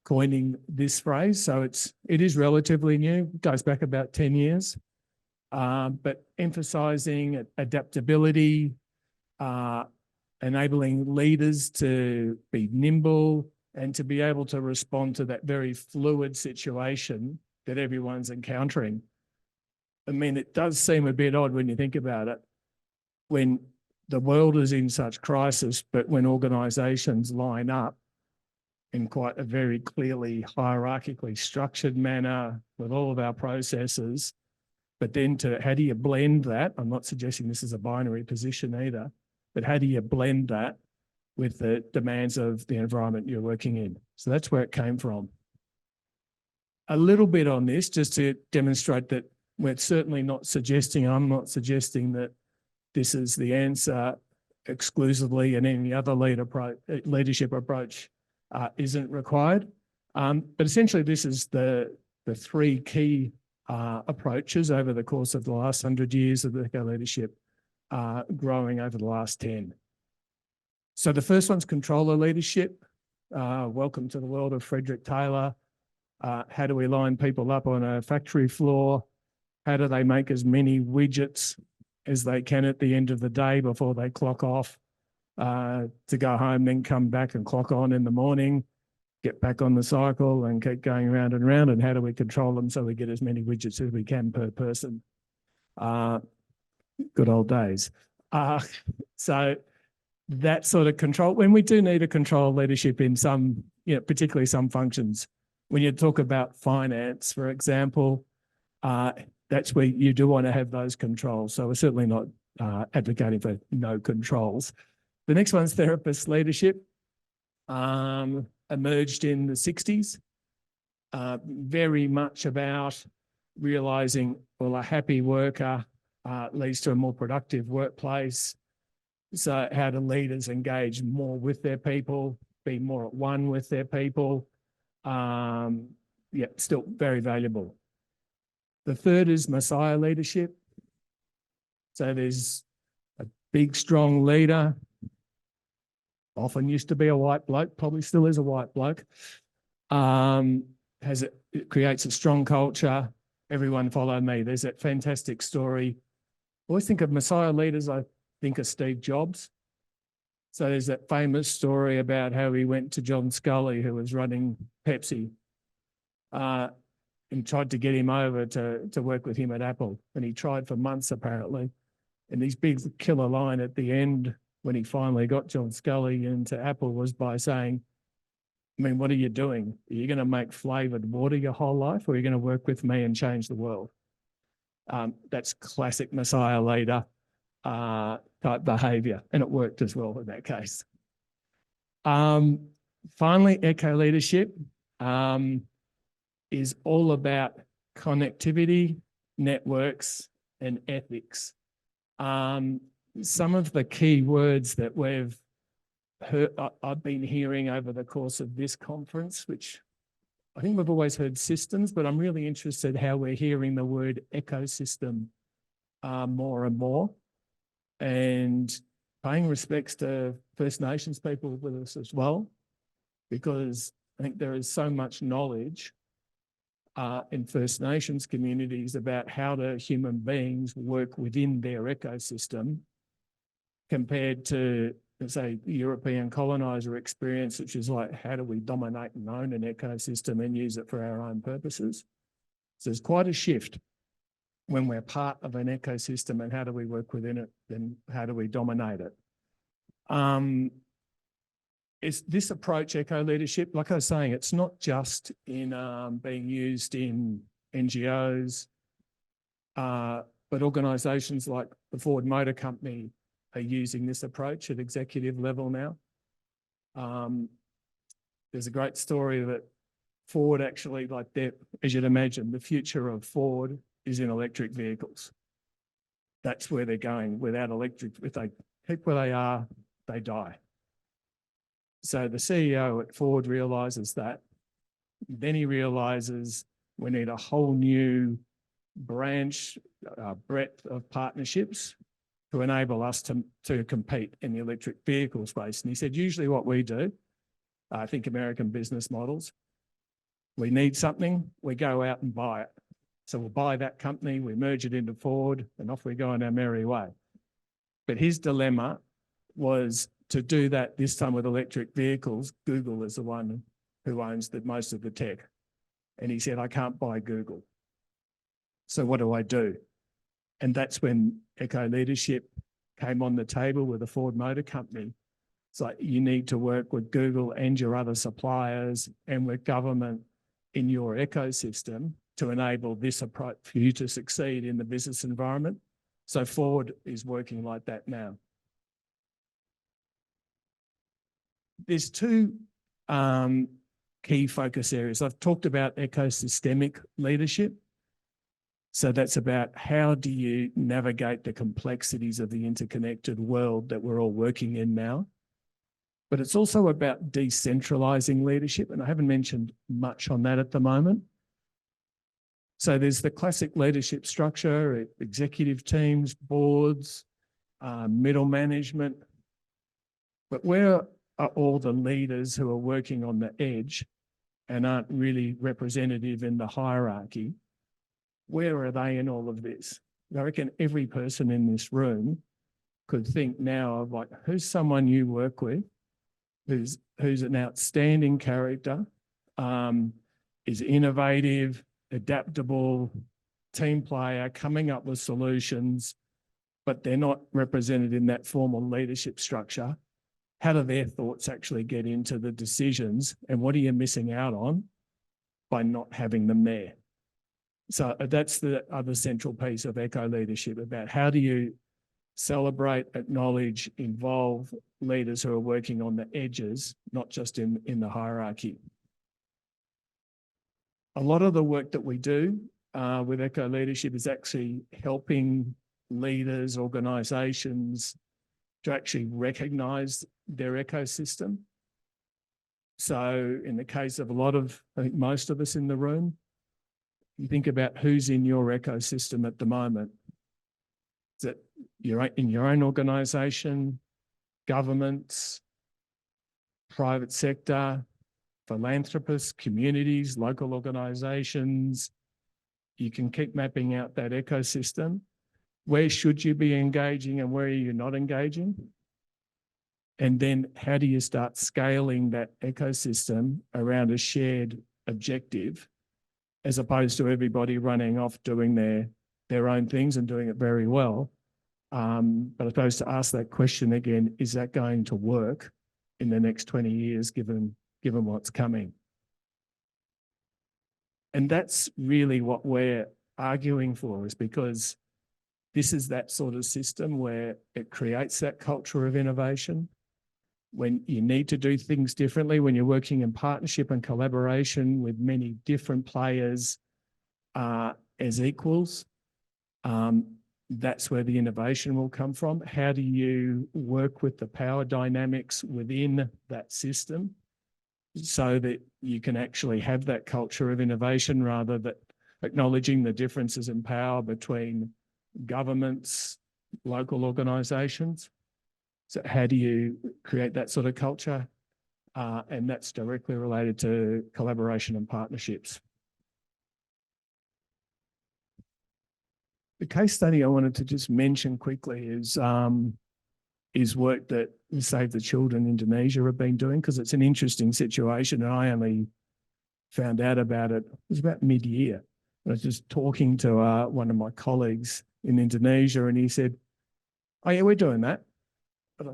coining this phrase. So it is relatively new, goes back about 10 years, but emphasising adaptability, enabling leaders to be nimble and to be able to respond to that very fluid situation that everyone's encountering. I mean, it does seem a bit odd when you think about it, when the world is in such crisis, but when organisations line up in quite a very clearly hierarchically structured manner with all of our processes, but then how do you blend that? I'm not suggesting this is a binary position either, but how do you blend that with the demands of the environment you're working in? So that's where it came from. A little bit on this, just to demonstrate that we're certainly not suggesting, I'm not suggesting that this is the answer exclusively and any other leadership approach isn't required. But essentially this is the three key approaches over the course of the last 100 years of eco leadership, growing over the last 10. So the first one's controller leadership. Welcome to the world of Frederick Taylor. How do we line people up on a factory floor? How do they make as many widgets as they can at the end of the day before they clock off to go home, then come back and clock on in the morning, get back on the cycle and keep going round and round? And how do we control them so we get as many widgets as we can per person? Good old days. So that sort of control, when we do need a control leadership in some, particularly some functions, when you talk about finance, for example, that's where you do want to have those controls. So we're certainly not advocating for no controls. The next one's therapist leadership, emerged in the 60s, very much about realising, well, a happy worker leads to a more productive workplace. So how do leaders engage more with their people, be more at one with their people? Still very valuable. The third is Messiah leadership. So there's a big, strong leader, often used to be a white bloke, probably still is a white bloke. It creates a strong culture. Everyone follow me. There's that fantastic story. I always think of Messiah leaders, I think of Steve Jobs. So there's that famous story about how he went to John Scully, who was running Pepsi, and tried to get him over to work with him at Apple. And he tried for months, apparently. And his big killer line at the end, when he finally got John Scully into Apple, was by saying, I mean, what are you doing? Are you going to make flavoured water your whole life, or are you going to work with me and change the world? That's classic Messiah leader type behaviour, and it worked as well in that case. Finally, eco leadership is all about connectivity, networks, and ethics. Some of the key words that I've been hearing over the course of this conference, which I think we've always heard systems, but I'm really interested how we're hearing the word ecosystem more and more. and paying respects to First Nations people with us as well, because I think there is so much knowledge in First Nations communities about how do human beings work within their ecosystem compared to, let's say, the European colonizer experience, which is like, how do we dominate and own an ecosystem and use it for our own purposes? So there's quite a shift when we're part of an ecosystem, and how do we work within it, then how do we dominate it? Is this approach, eco-leadership, like I was saying, it's not just in being used in NGOs, but organisations like the Ford Motor Company are using this approach at executive level now. There's a great story that Ford actually, like as you'd imagine, the future of Ford is in electric vehicles. That's where they're going. Without electric, if they keep where they are, they die. So the CEO at Ford realises that. Then he realises we need a whole new breadth of partnerships to enable us to compete in the electric vehicle space. And he said, usually what we do, I think American business models, we need something, we go out and buy it. So we'll buy that company, we merge it into Ford, and off we go on our merry way. But his dilemma was to do that this time with electric vehicles. Google is the one who owns most of the tech. And he said, I can't buy Google. So what do I do? And that's when eco-leadership came on the table with the Ford Motor Company. It's like, you need to work with Google and your other suppliers and with government in your ecosystem to enable this approach for you to succeed in the business environment. So Ford is working like that now. There's two key focus areas. I've talked about ecosystemic leadership. So that's about how do you navigate the complexities of the interconnected world that we're all working in now. But it's also about decentralizing leadership, and I haven't mentioned much on that at the moment. So there's the classic leadership structure, executive teams, boards, middle management. But where are all the leaders who are working on the edge and aren't really representative in the hierarchy? Where are they in all of this? I reckon every person in this room could think now of, like, who's someone you work with who's an outstanding character, is innovative, adaptable, team player, coming up with solutions, but they're not represented in that formal leadership structure. How do their thoughts actually get into the decisions, and what are you missing out on by not having them there? So that's the other central piece of eco-leadership, about how do you celebrate, acknowledge, involve leaders who are working on the edges, not just in the hierarchy. A lot of the work that we do with eco-leadership is actually helping leaders, organisations to actually recognise their ecosystem. So in the case of I think most of us in the room, you think about who's in your ecosystem at the moment. Is it in your own organisation, governments, private sector, philanthropists, communities, local organisations? You can keep mapping out that ecosystem. Where should you be engaging and where are you not engaging? And then how do you start scaling that ecosystem around a shared objective, as opposed to everybody running off doing their own things and doing it very well? But I suppose to ask that question again, is that going to work in the next 20 years, given what's coming? And that's really what we're arguing for, is because this is that sort of system where it creates that culture of innovation. When you need to do things differently, when you're working in partnership and collaboration with many different players as equals, that's where the innovation will come from. How do you work with the power dynamics within that system so that you can actually have that culture of innovation, rather than acknowledging the differences in power between governments, local organisations. So how do you create that sort of culture? And that's directly related to collaboration and partnerships. The case study I wanted to just mention quickly is work that Save the Children Indonesia have been doing, because it's an interesting situation, and I only found out about it was about mid-year. I was just talking to one of my colleagues in Indonesia, and he said, "Oh yeah, we're doing that." And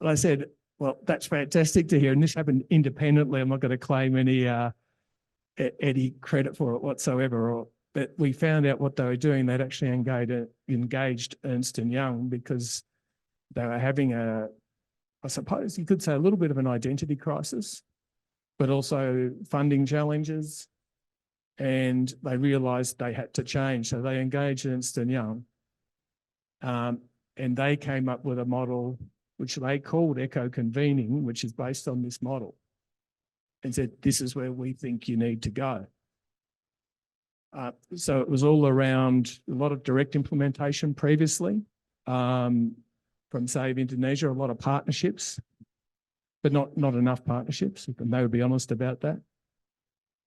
I said, "Well, that's fantastic to hear." And this happened independently. I'm not going to claim any credit for it whatsoever. But we found out what they were doing. They'd actually engaged Ernst & Young because they were having I suppose you could say, a little bit of an identity crisis, but also funding challenges. And they realised they had to change. So they engaged Ernst & Young. And they came up with a model which they called eco-convening, which is based on this model, and said, this is where we think you need to go. So it was all around a lot of direct implementation previously from Save Indonesia, a lot of partnerships, but not enough partnerships, and they would be honest about that.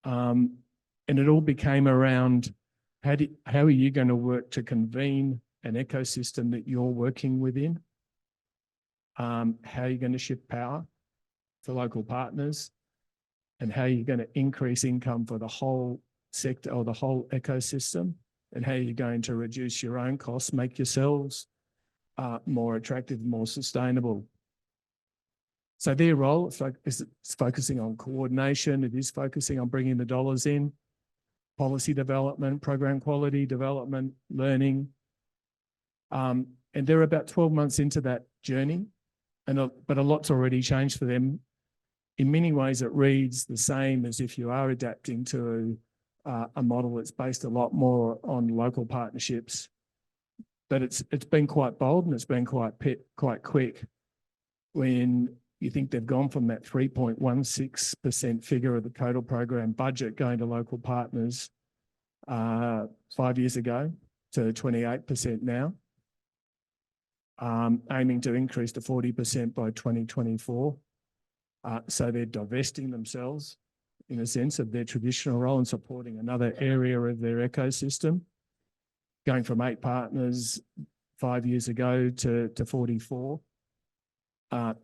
And it all became around how are you going to work to convene an ecosystem that you're working within? How are you going to shift power for local partners? And how are you going to increase income for the whole sector or the whole ecosystem? And how are you going to reduce your own costs, make yourselves more attractive, more sustainable? So their role is focusing on coordination. It is focusing on bringing the dollars in, policy development, program quality development, learning. And they're about 12 months into that journey, but a lot's already changed for them. In many ways, it reads the same as if you are adapting to a model that's based a lot more on local partnerships. But it's been quite bold, and it's been quite quick. When you think they've gone from that 3.16% figure of the total program budget going to local partners 5 years ago to 28% now, aiming to increase to 40% by 2024. So they're divesting themselves, in a sense, of their traditional role and supporting another area of their ecosystem, going from 8 partners 5 years ago to 44.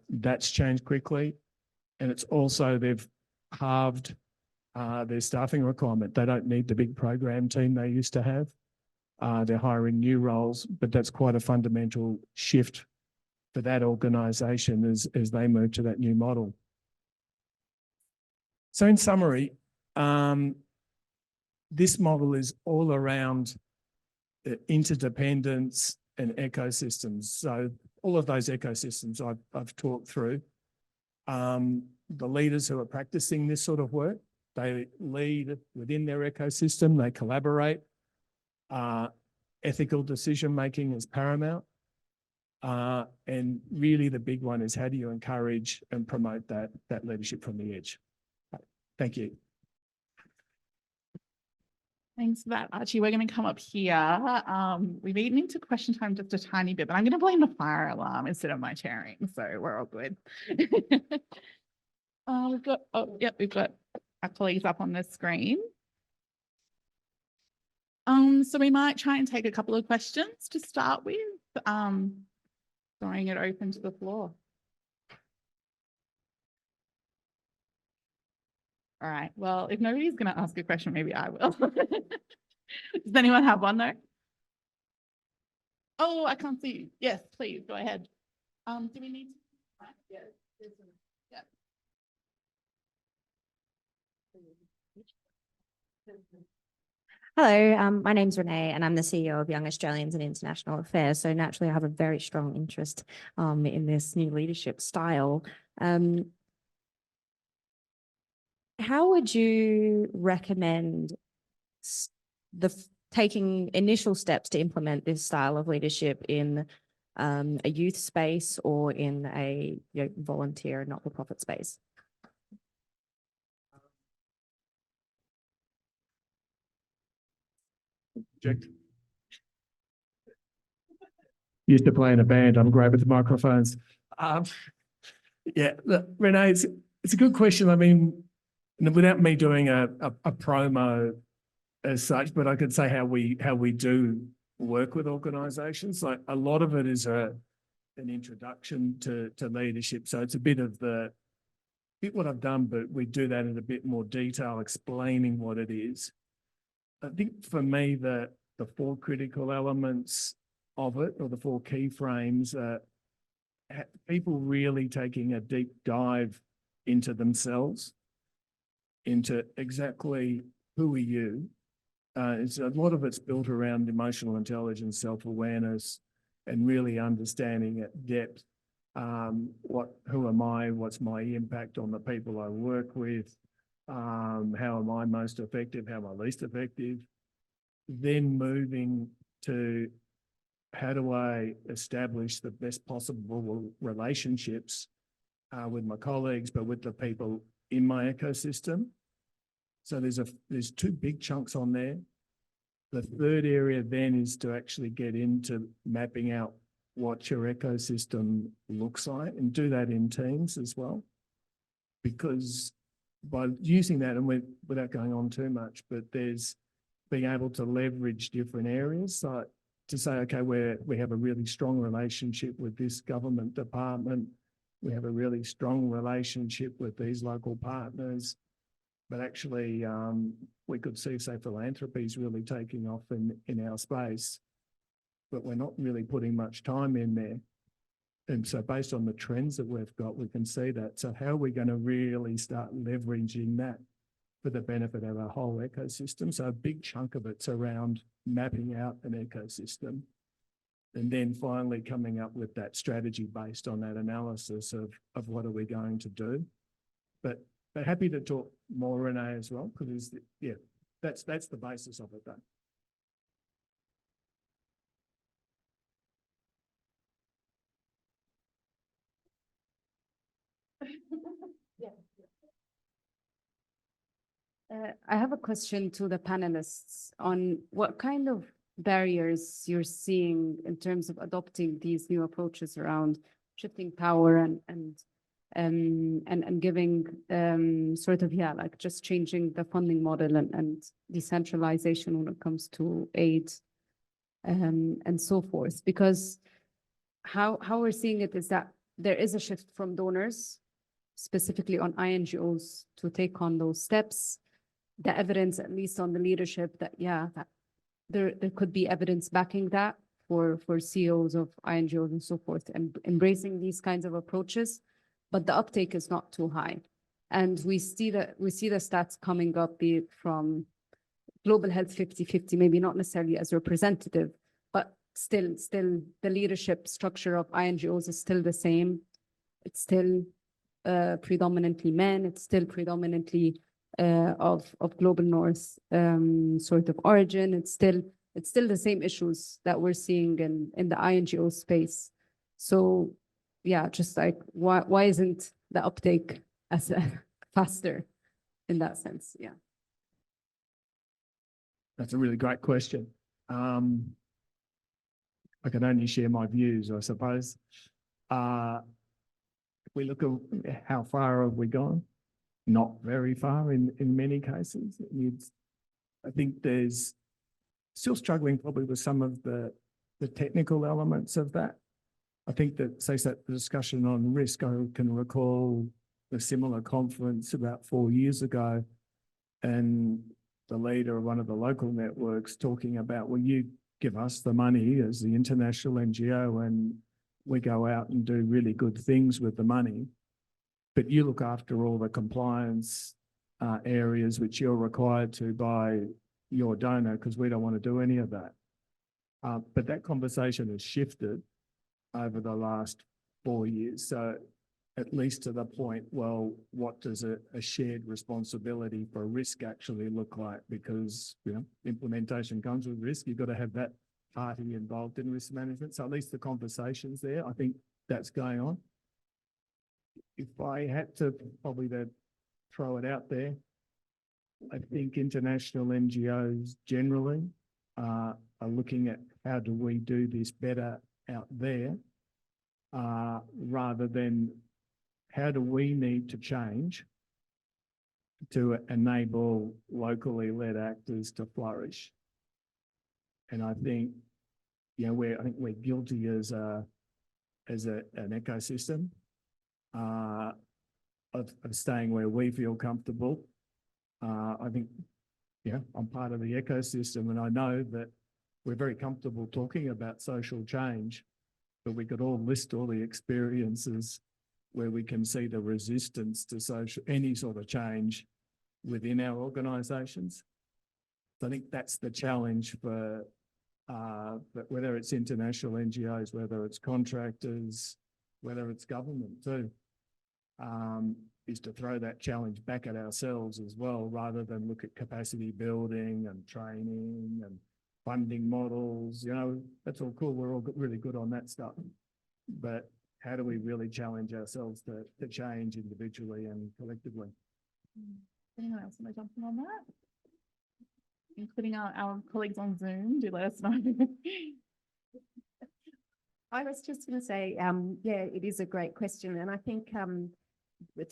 That's changed quickly. And it's also, they've halved their staffing requirement. They don't need the big program team they used to have. They're hiring new roles, but that's quite a fundamental shift for that organisation as they move to that new model. So in summary, this model is all around interdependence and ecosystems. So all of those ecosystems I've talked through. The leaders who are practicing this sort of work, they lead within their ecosystem, they collaborate. Ethical decision-making is paramount. And really the big one is, how do you encourage and promote that leadership from the edge? Thank you. Thanks for that, Archie. We're going to come up here. We've eaten into question time just a tiny bit, but I'm going to blame the fire alarm instead of my chairing, so we're all good. We've got our colleagues up on the screen. So we might try and take a couple of questions to start with, throwing it open to the floor. All right, well, if nobody's going to ask a question, maybe I will. Does anyone have one though? Oh, I can't see. Yes, please, go ahead. Do we need to? Yeah. Hello, my name's Renee and I'm the CEO of Young Australians in International Affairs. So naturally I have a very strong interest in this new leadership style. How would you recommend taking initial steps to implement this style of leadership in a youth space or in a volunteer not-for-profit space? used to play in a band. I'm great with the microphones. Yeah, look, Renee, it's a good question. I mean, without me doing a promo as such, but I could say how we do work with organisations. Like a lot of it is an introduction to leadership. So it's a bit what I've done, but we do that in a bit more detail, explaining what it is. I think for me, the 4 critical elements of it, or the 4 key frames, people really taking a deep dive into themselves, into exactly who are you. It's a lot of it's built around emotional intelligence, self-awareness, and really understanding at depth who am I, what's my impact on the people I work with, how am I most effective, how am I least effective, then moving to how do I establish the best possible relationships with my colleagues, but with the people in my ecosystem. So there's 2 big chunks on there. The third area then is to actually get into mapping out what your ecosystem looks like, and do that in teams as well. Because by using that, and without going on too much, but there's being able to leverage different areas. So to say, okay, we have a really strong relationship with this government department, we have a really strong relationship with these local partners, but actually we could see, say, philanthropy is really taking off in our space, but we're not really putting much time in there. And so based on the trends that we've got, we can see that. So how are we going to really start leveraging that for the benefit of our whole ecosystem? So a big chunk of it's around mapping out an ecosystem, and then finally coming up with that strategy based on that analysis of what are we going to do. But happy to talk more, Renee, as well, because yeah, that's the basis of it, though. I have a question to the panelists on what kind of barriers you're seeing in terms of adopting these new approaches around shifting power and giving sort of, yeah, like just changing the funding model and decentralization when it comes to aid and so forth. Because how we're seeing it is that there is a shift from donors, specifically on INGOs, to take on those steps. The evidence, at least on the leadership, that yeah, that there could be evidence backing that for CEOs of INGOs and so forth, and embracing these kinds of approaches, but the uptake is not too high. And we see the stats coming up, be it from Global Health 50/50, maybe not necessarily as representative, but still the leadership structure of INGOs is still the same. It's still predominantly men. It's still predominantly of global north sort of origin. It's still the same issues that we're seeing in the INGO space. So yeah, just like why isn't the uptake as faster in that sense? Yeah, that's a really great question. I can only share my views, I suppose. If we look at how far have we gone, not very far in many cases. I think there's still struggling probably with some of the technical elements of that. I think that, say, that the discussion on risk, I can recall a similar conference about 4 years ago, and the leader of one of the local networks talking about, well, you give us the money as the international NGO and we go out and do really good things with the money, but you look after all the compliance areas which you're required to by your donor, because we don't want to do any of that. But that conversation has shifted over the last 4 years. So at least to the point, well, what does a shared responsibility for risk actually look like? Because, you know, implementation comes with risk. You've got to have that party involved in risk management. So at least the conversation's there. I think that's going on. If I had to probably throw it out there, I think international NGOs generally are looking at how do we do this better out there, rather than how do we need to change to enable locally led actors to flourish. And I think, you know, I think we're guilty as an ecosystem of staying where we feel comfortable. I think, yeah, I'm part of the ecosystem, and I know that we're very comfortable talking about social change, but we could all list all the experiences where we can see the resistance to any sort of change within our organisations. So I think that's the challenge for whether it's international NGOs, whether it's contractors, whether it's government too, is to throw that challenge back at ourselves as well, rather than look at capacity building and training and funding models. You know, that's all cool. We're all really good on that stuff. But how do we really challenge ourselves to change individually and collectively? Anyone else want to jump in on that? Including our colleagues on Zoom, do let us know. I was just going to say, yeah, it is a great question. And I think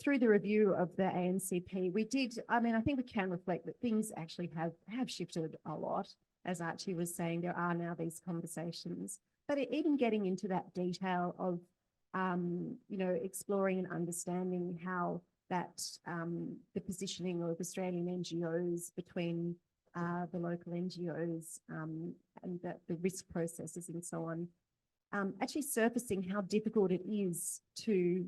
through the review of the ANCP, we did, I mean, I think we can reflect that things actually have shifted a lot. As Archie was saying, there are now these conversations, but even getting into that detail of, you know, exploring and understanding how that the positioning of Australian NGOs between the local NGOs and the risk processes and so on, actually surfacing how difficult it is to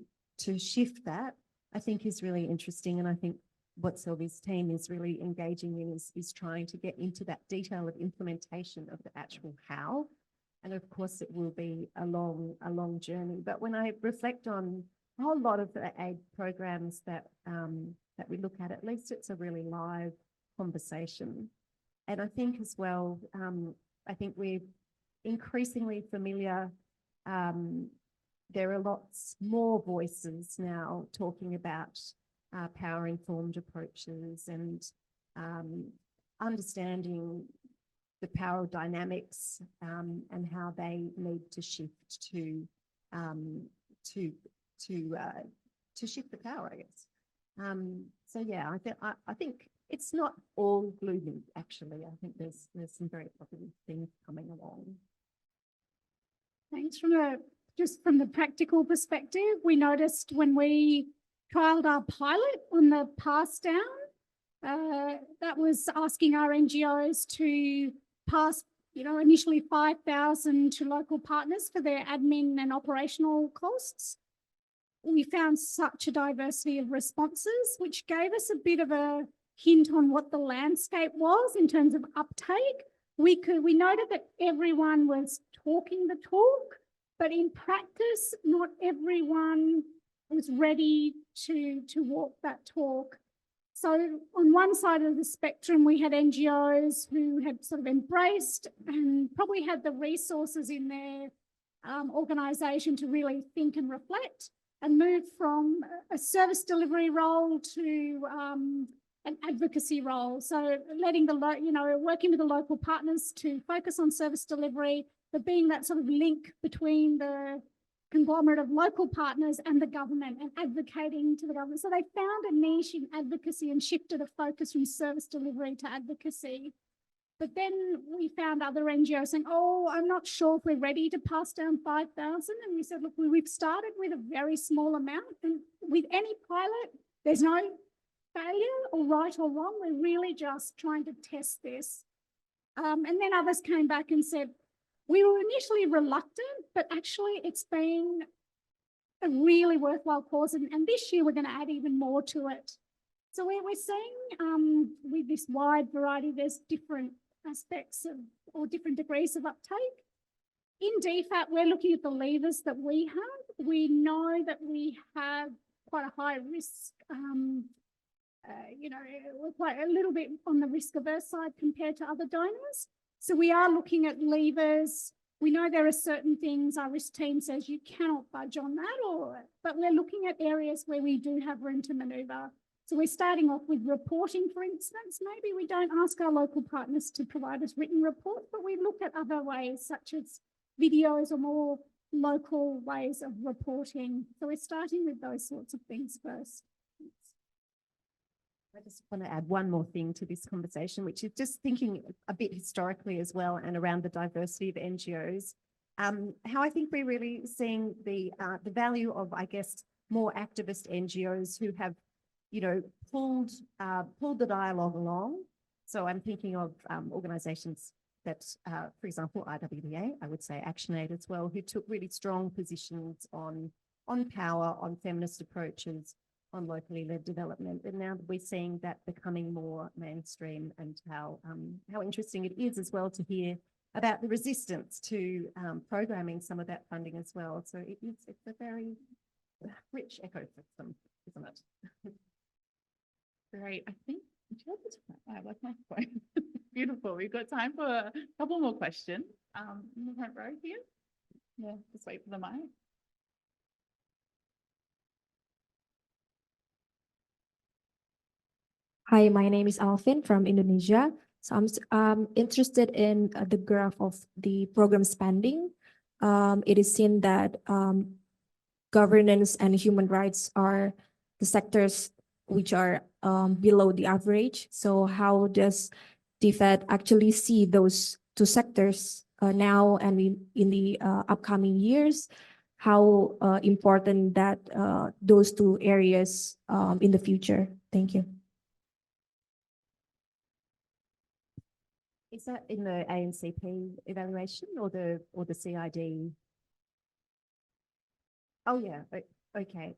shift that, I think is really interesting. And I think what Selvi's team is really engaging in is trying to get into that detail of implementation of the actual how. And of course, it will be a long journey. But when I reflect on a whole lot of the aid programs that we look at least it's a really live conversation. And I think as well, I think we're increasingly familiar. There are lots more voices now talking about power-informed approaches and understanding the power dynamics and how they need to shift to shift the power, I guess. So yeah, I think it's not all gloomy. Actually, I think there's some very positive things coming along. Thanks. Just from the practical perspective, we noticed when we trialled our pilot on the pass down, that was asking our NGOs to pass, you know, initially 5,000 to local partners for their admin and operational costs. We found such a diversity of responses, which gave us a bit of a hint on what the landscape was in terms of uptake. We noted that everyone was talking the talk, but in practice, not everyone was ready to walk that talk. So on one side of the spectrum, we had NGOs who had sort of embraced and probably had the resources in their organisation to really think and reflect and move from a service delivery role to an advocacy role. So letting working with the local partners to focus on service delivery, but being that sort of link between the conglomerate of local partners and the government and advocating to the government. So they found a niche in advocacy and shifted a focus from service delivery to advocacy. But then we found other NGOs saying, oh, I'm not sure if we're ready to pass down 5,000. And we said, look, we've started with a very small amount. And with any pilot, there's no failure or right or wrong. We're really just trying to test this. And then others came back and said, we were initially reluctant, but actually it's been a really worthwhile cause. And this year we're going to add even more to it. So we're seeing with this wide variety, there's different aspects of or different degrees of uptake. In DFAT, we're looking at the levers that we have. We know that we have quite a high risk, we're quite a little bit on the risk averse side compared to other donors. So we are looking at levers. We know there are certain things our risk team says you cannot budge on that, but we're looking at areas where we do have room to manoeuvre. So we're starting off with reporting, for instance. Maybe we don't ask our local partners to provide us written reports, but we look at other ways, such as videos or more local ways of reporting. So we're starting with those sorts of things first. I just want to add one more thing to this conversation, which is just thinking a bit historically as well and around the diversity of NGOs. How I think we're really seeing the value of, I guess, more activist NGOs who have, you know, pulled the dialogue along. So I'm thinking of organisations that, for example, IWBA, I would say ActionAid as well, who took really strong positions on power, on feminist approaches, on locally led development. And now we're seeing that becoming more mainstream, and how interesting it is as well to hear about the resistance to programming some of that funding as well. So it's a very rich ecosystem, isn't it? Great. I think, I like my phone. Beautiful. We've got time for a couple more questions. In the front row here. Yeah, just wait for the mic. Hi, my name is Alvin from Indonesia. So I'm interested in the graph of the program spending. It is seen that governance and human rights are the sectors which are below the average. So how does DFED actually see those two sectors now and in the upcoming years? How important that those two areas in the future? Thank you. Is that in the ANCP evaluation or the CID? Oh yeah, okay.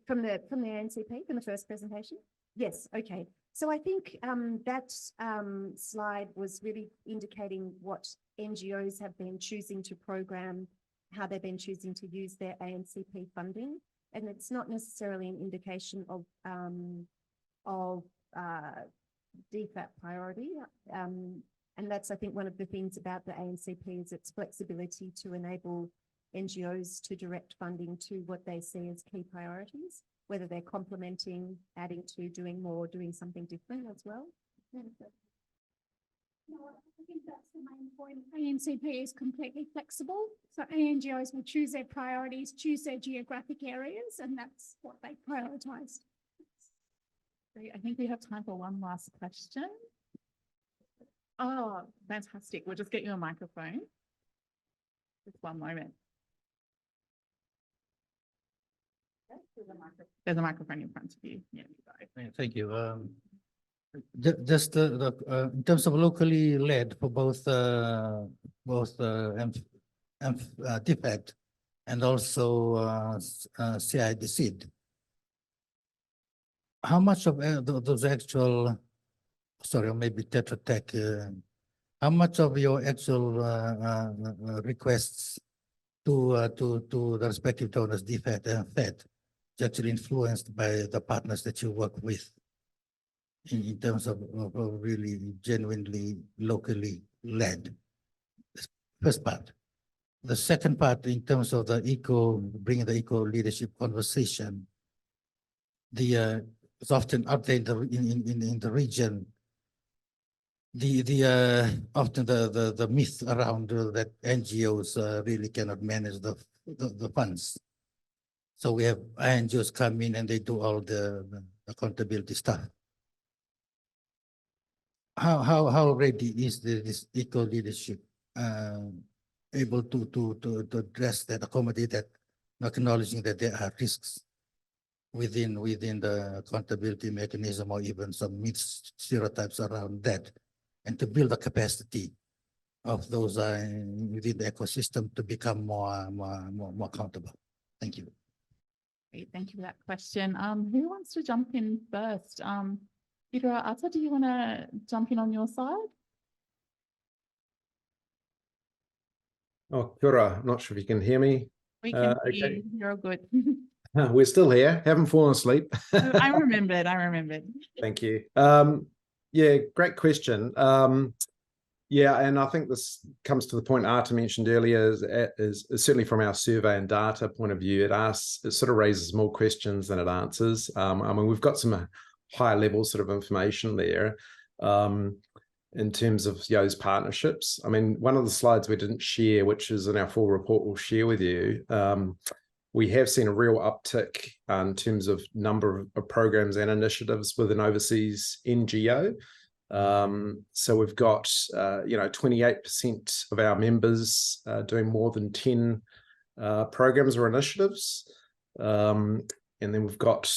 From the ANCP, from the first presentation? Yes, okay. So I think that slide was really indicating what NGOs have been choosing to program, how they've been choosing to use their ANCP funding, and it's not necessarily an indication of DFAT priority. And that's, I think, one of the things about the ANCP is its flexibility to enable NGOs to direct funding to what they see as key priorities, whether they're complementing, adding to, doing more, doing something different as well. No, I think that's the main point. ANCP is completely flexible. So NGOs will choose their priorities, choose their geographic areas, and that's what they prioritise. Great. I think we have time for one last question. Oh, fantastic. We'll just get you a microphone. Just one moment. There's a microphone in front of you. Yeah, you go. Thank you. Just in terms of locally led for both DFAT and also CID. How much of those actual, sorry, or maybe Tetra Tech, how much of your actual requests to the respective donors, DFAT and FED, is actually influenced by the partners that you work with in terms of really genuinely locally led? First part. The second part, in terms of the bringing the eco leadership conversation, it's often out there in the region. Often the myth around that NGOs really cannot manage the funds. So we have NGOs come in and they do all the accountability stuff. How ready is this eco leadership able to address that, accommodate that, acknowledging that there are risks within the accountability mechanism, or even some myths, stereotypes around that, and to build the capacity of those within the ecosystem to become more accountable? Thank you. Great, thank you for that question. Who wants to jump in first? Peter, Ata, do you want to jump in on your side? Oh, kia ora. Not sure if you can hear me. We can hear okay. you. You're good. We're still here. Haven't fallen asleep. I remembered. Thank you. Yeah, great question. Yeah, and I think this comes to the point Ata mentioned earlier, is certainly from our survey and data point of view, it sort of raises more questions than it answers. I mean, we've got some higher level sort of information there. in terms of those partnerships. I mean, one of the slides we didn't share, which is in our full report we'll share with you, we have seen a real uptick in terms of number of programs and initiatives with an overseas NGO. So we've got, 28% of our members doing more than 10 programs or initiatives. And then we've got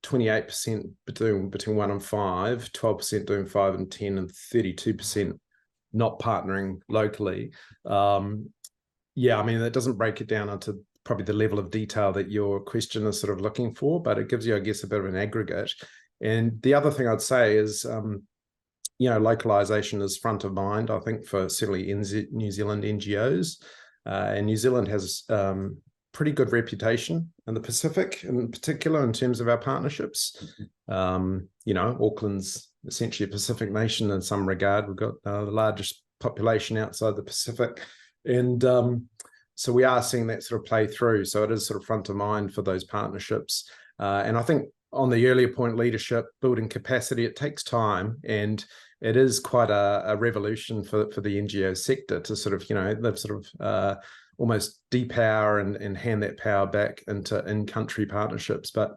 28% doing between 1 and 5, 12% doing 5 and 10, and 32% not partnering locally. Yeah, I mean, that doesn't break it down into probably the level of detail that your question is sort of looking for, but it gives you, I guess, a bit of an aggregate. And the other thing I'd say is, localization is front of mind, I think, for certainly New Zealand NGOs. And New Zealand has pretty good reputation in the Pacific, in particular, in terms of our partnerships. Auckland's essentially a Pacific nation in some regard. We've got the largest population outside the Pacific. And so we are seeing that sort of play through. So it is sort of front of mind for those partnerships. And I think on the earlier point, leadership, building capacity, it takes time. And it is quite a revolution for the NGO sector to sort of, they've sort of almost depower and hand that power back into in-country partnerships. But,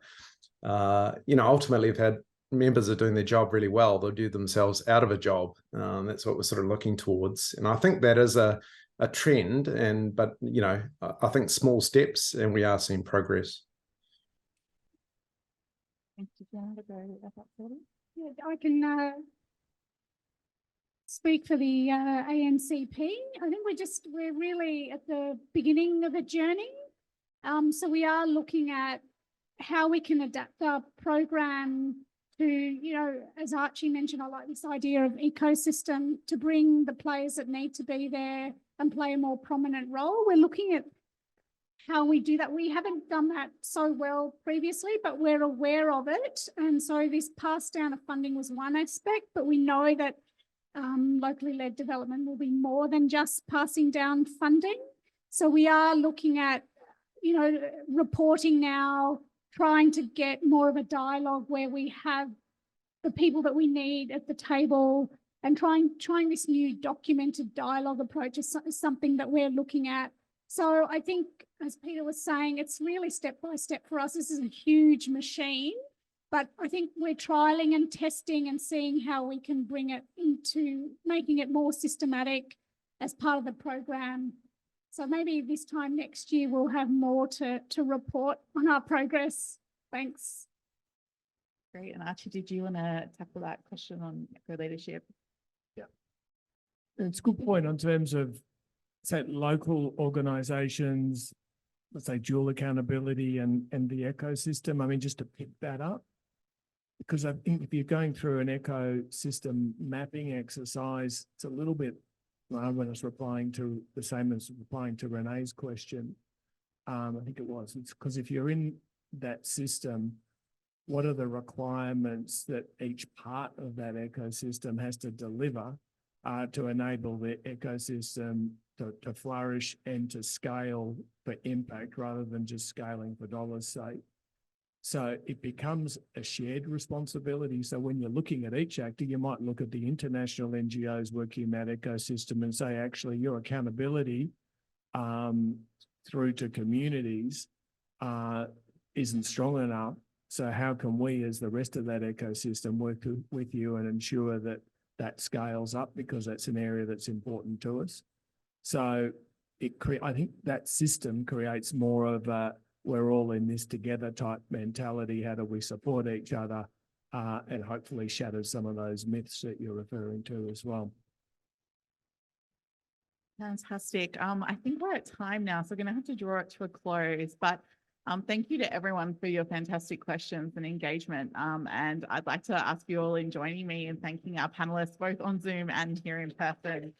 ultimately, if had members are doing their job really well, they'll do themselves out of a job. That's what we're sort of looking towards. And I think that is a trend, but I think small steps, and we are seeing progress. Thank you. Yeah, I can speak for the ANCP. I think we're really at the beginning of a journey. So we are looking at how we can adapt our program to, as Archie mentioned, I like this idea of ecosystem to bring the players that need to be there and play a more prominent role. We're looking at how we do that. We haven't done that so well previously, but we're aware of it. And so this pass down of funding was one aspect, but we know that locally led development will be more than just passing down funding. So we are looking at, reporting now, trying to get more of a dialogue where we have the people that we need at the table, and trying this new documented dialogue approach is something that we're looking at. So I think, as Peter was saying, it's really step by step for us. This is a huge machine, but I think we're trialing and testing and seeing how we can bring it into making it more systematic as part of the program. So maybe this time next year, we'll have more to report on our progress. Thanks. Great. And Archie, did you want to tackle that question on eco-leadership? Yeah. It's a good point in terms of, say, local organisations, let's say dual accountability and the ecosystem. I mean, just to pick that up, because I think if you're going through an ecosystem mapping exercise, it's a little bit, when I was replying to the same as replying to Renee's question, I think it was, it's because if you're in that system, what are the requirements that each part of that ecosystem has to deliver to enable the ecosystem to flourish and to scale for impact rather than just scaling for dollars' sake. So it becomes a shared responsibility. So when you're looking at each actor, you might look at the international NGOs working in that ecosystem and say, actually, your accountability through to communities isn't strong enough. So how can we, as the rest of that ecosystem, work with you and ensure that that scales up, because that's an area that's important to us. So I think that system creates more of a we're all in this together type mentality. How do we support each other, and hopefully shatter some of those myths that you're referring to as well. Fantastic. I think we're at time now, so we're going to have to draw it to a close. But thank you to everyone for your fantastic questions and engagement. And I'd like to ask you all in joining me in thanking our panelists, both on Zoom and here in person,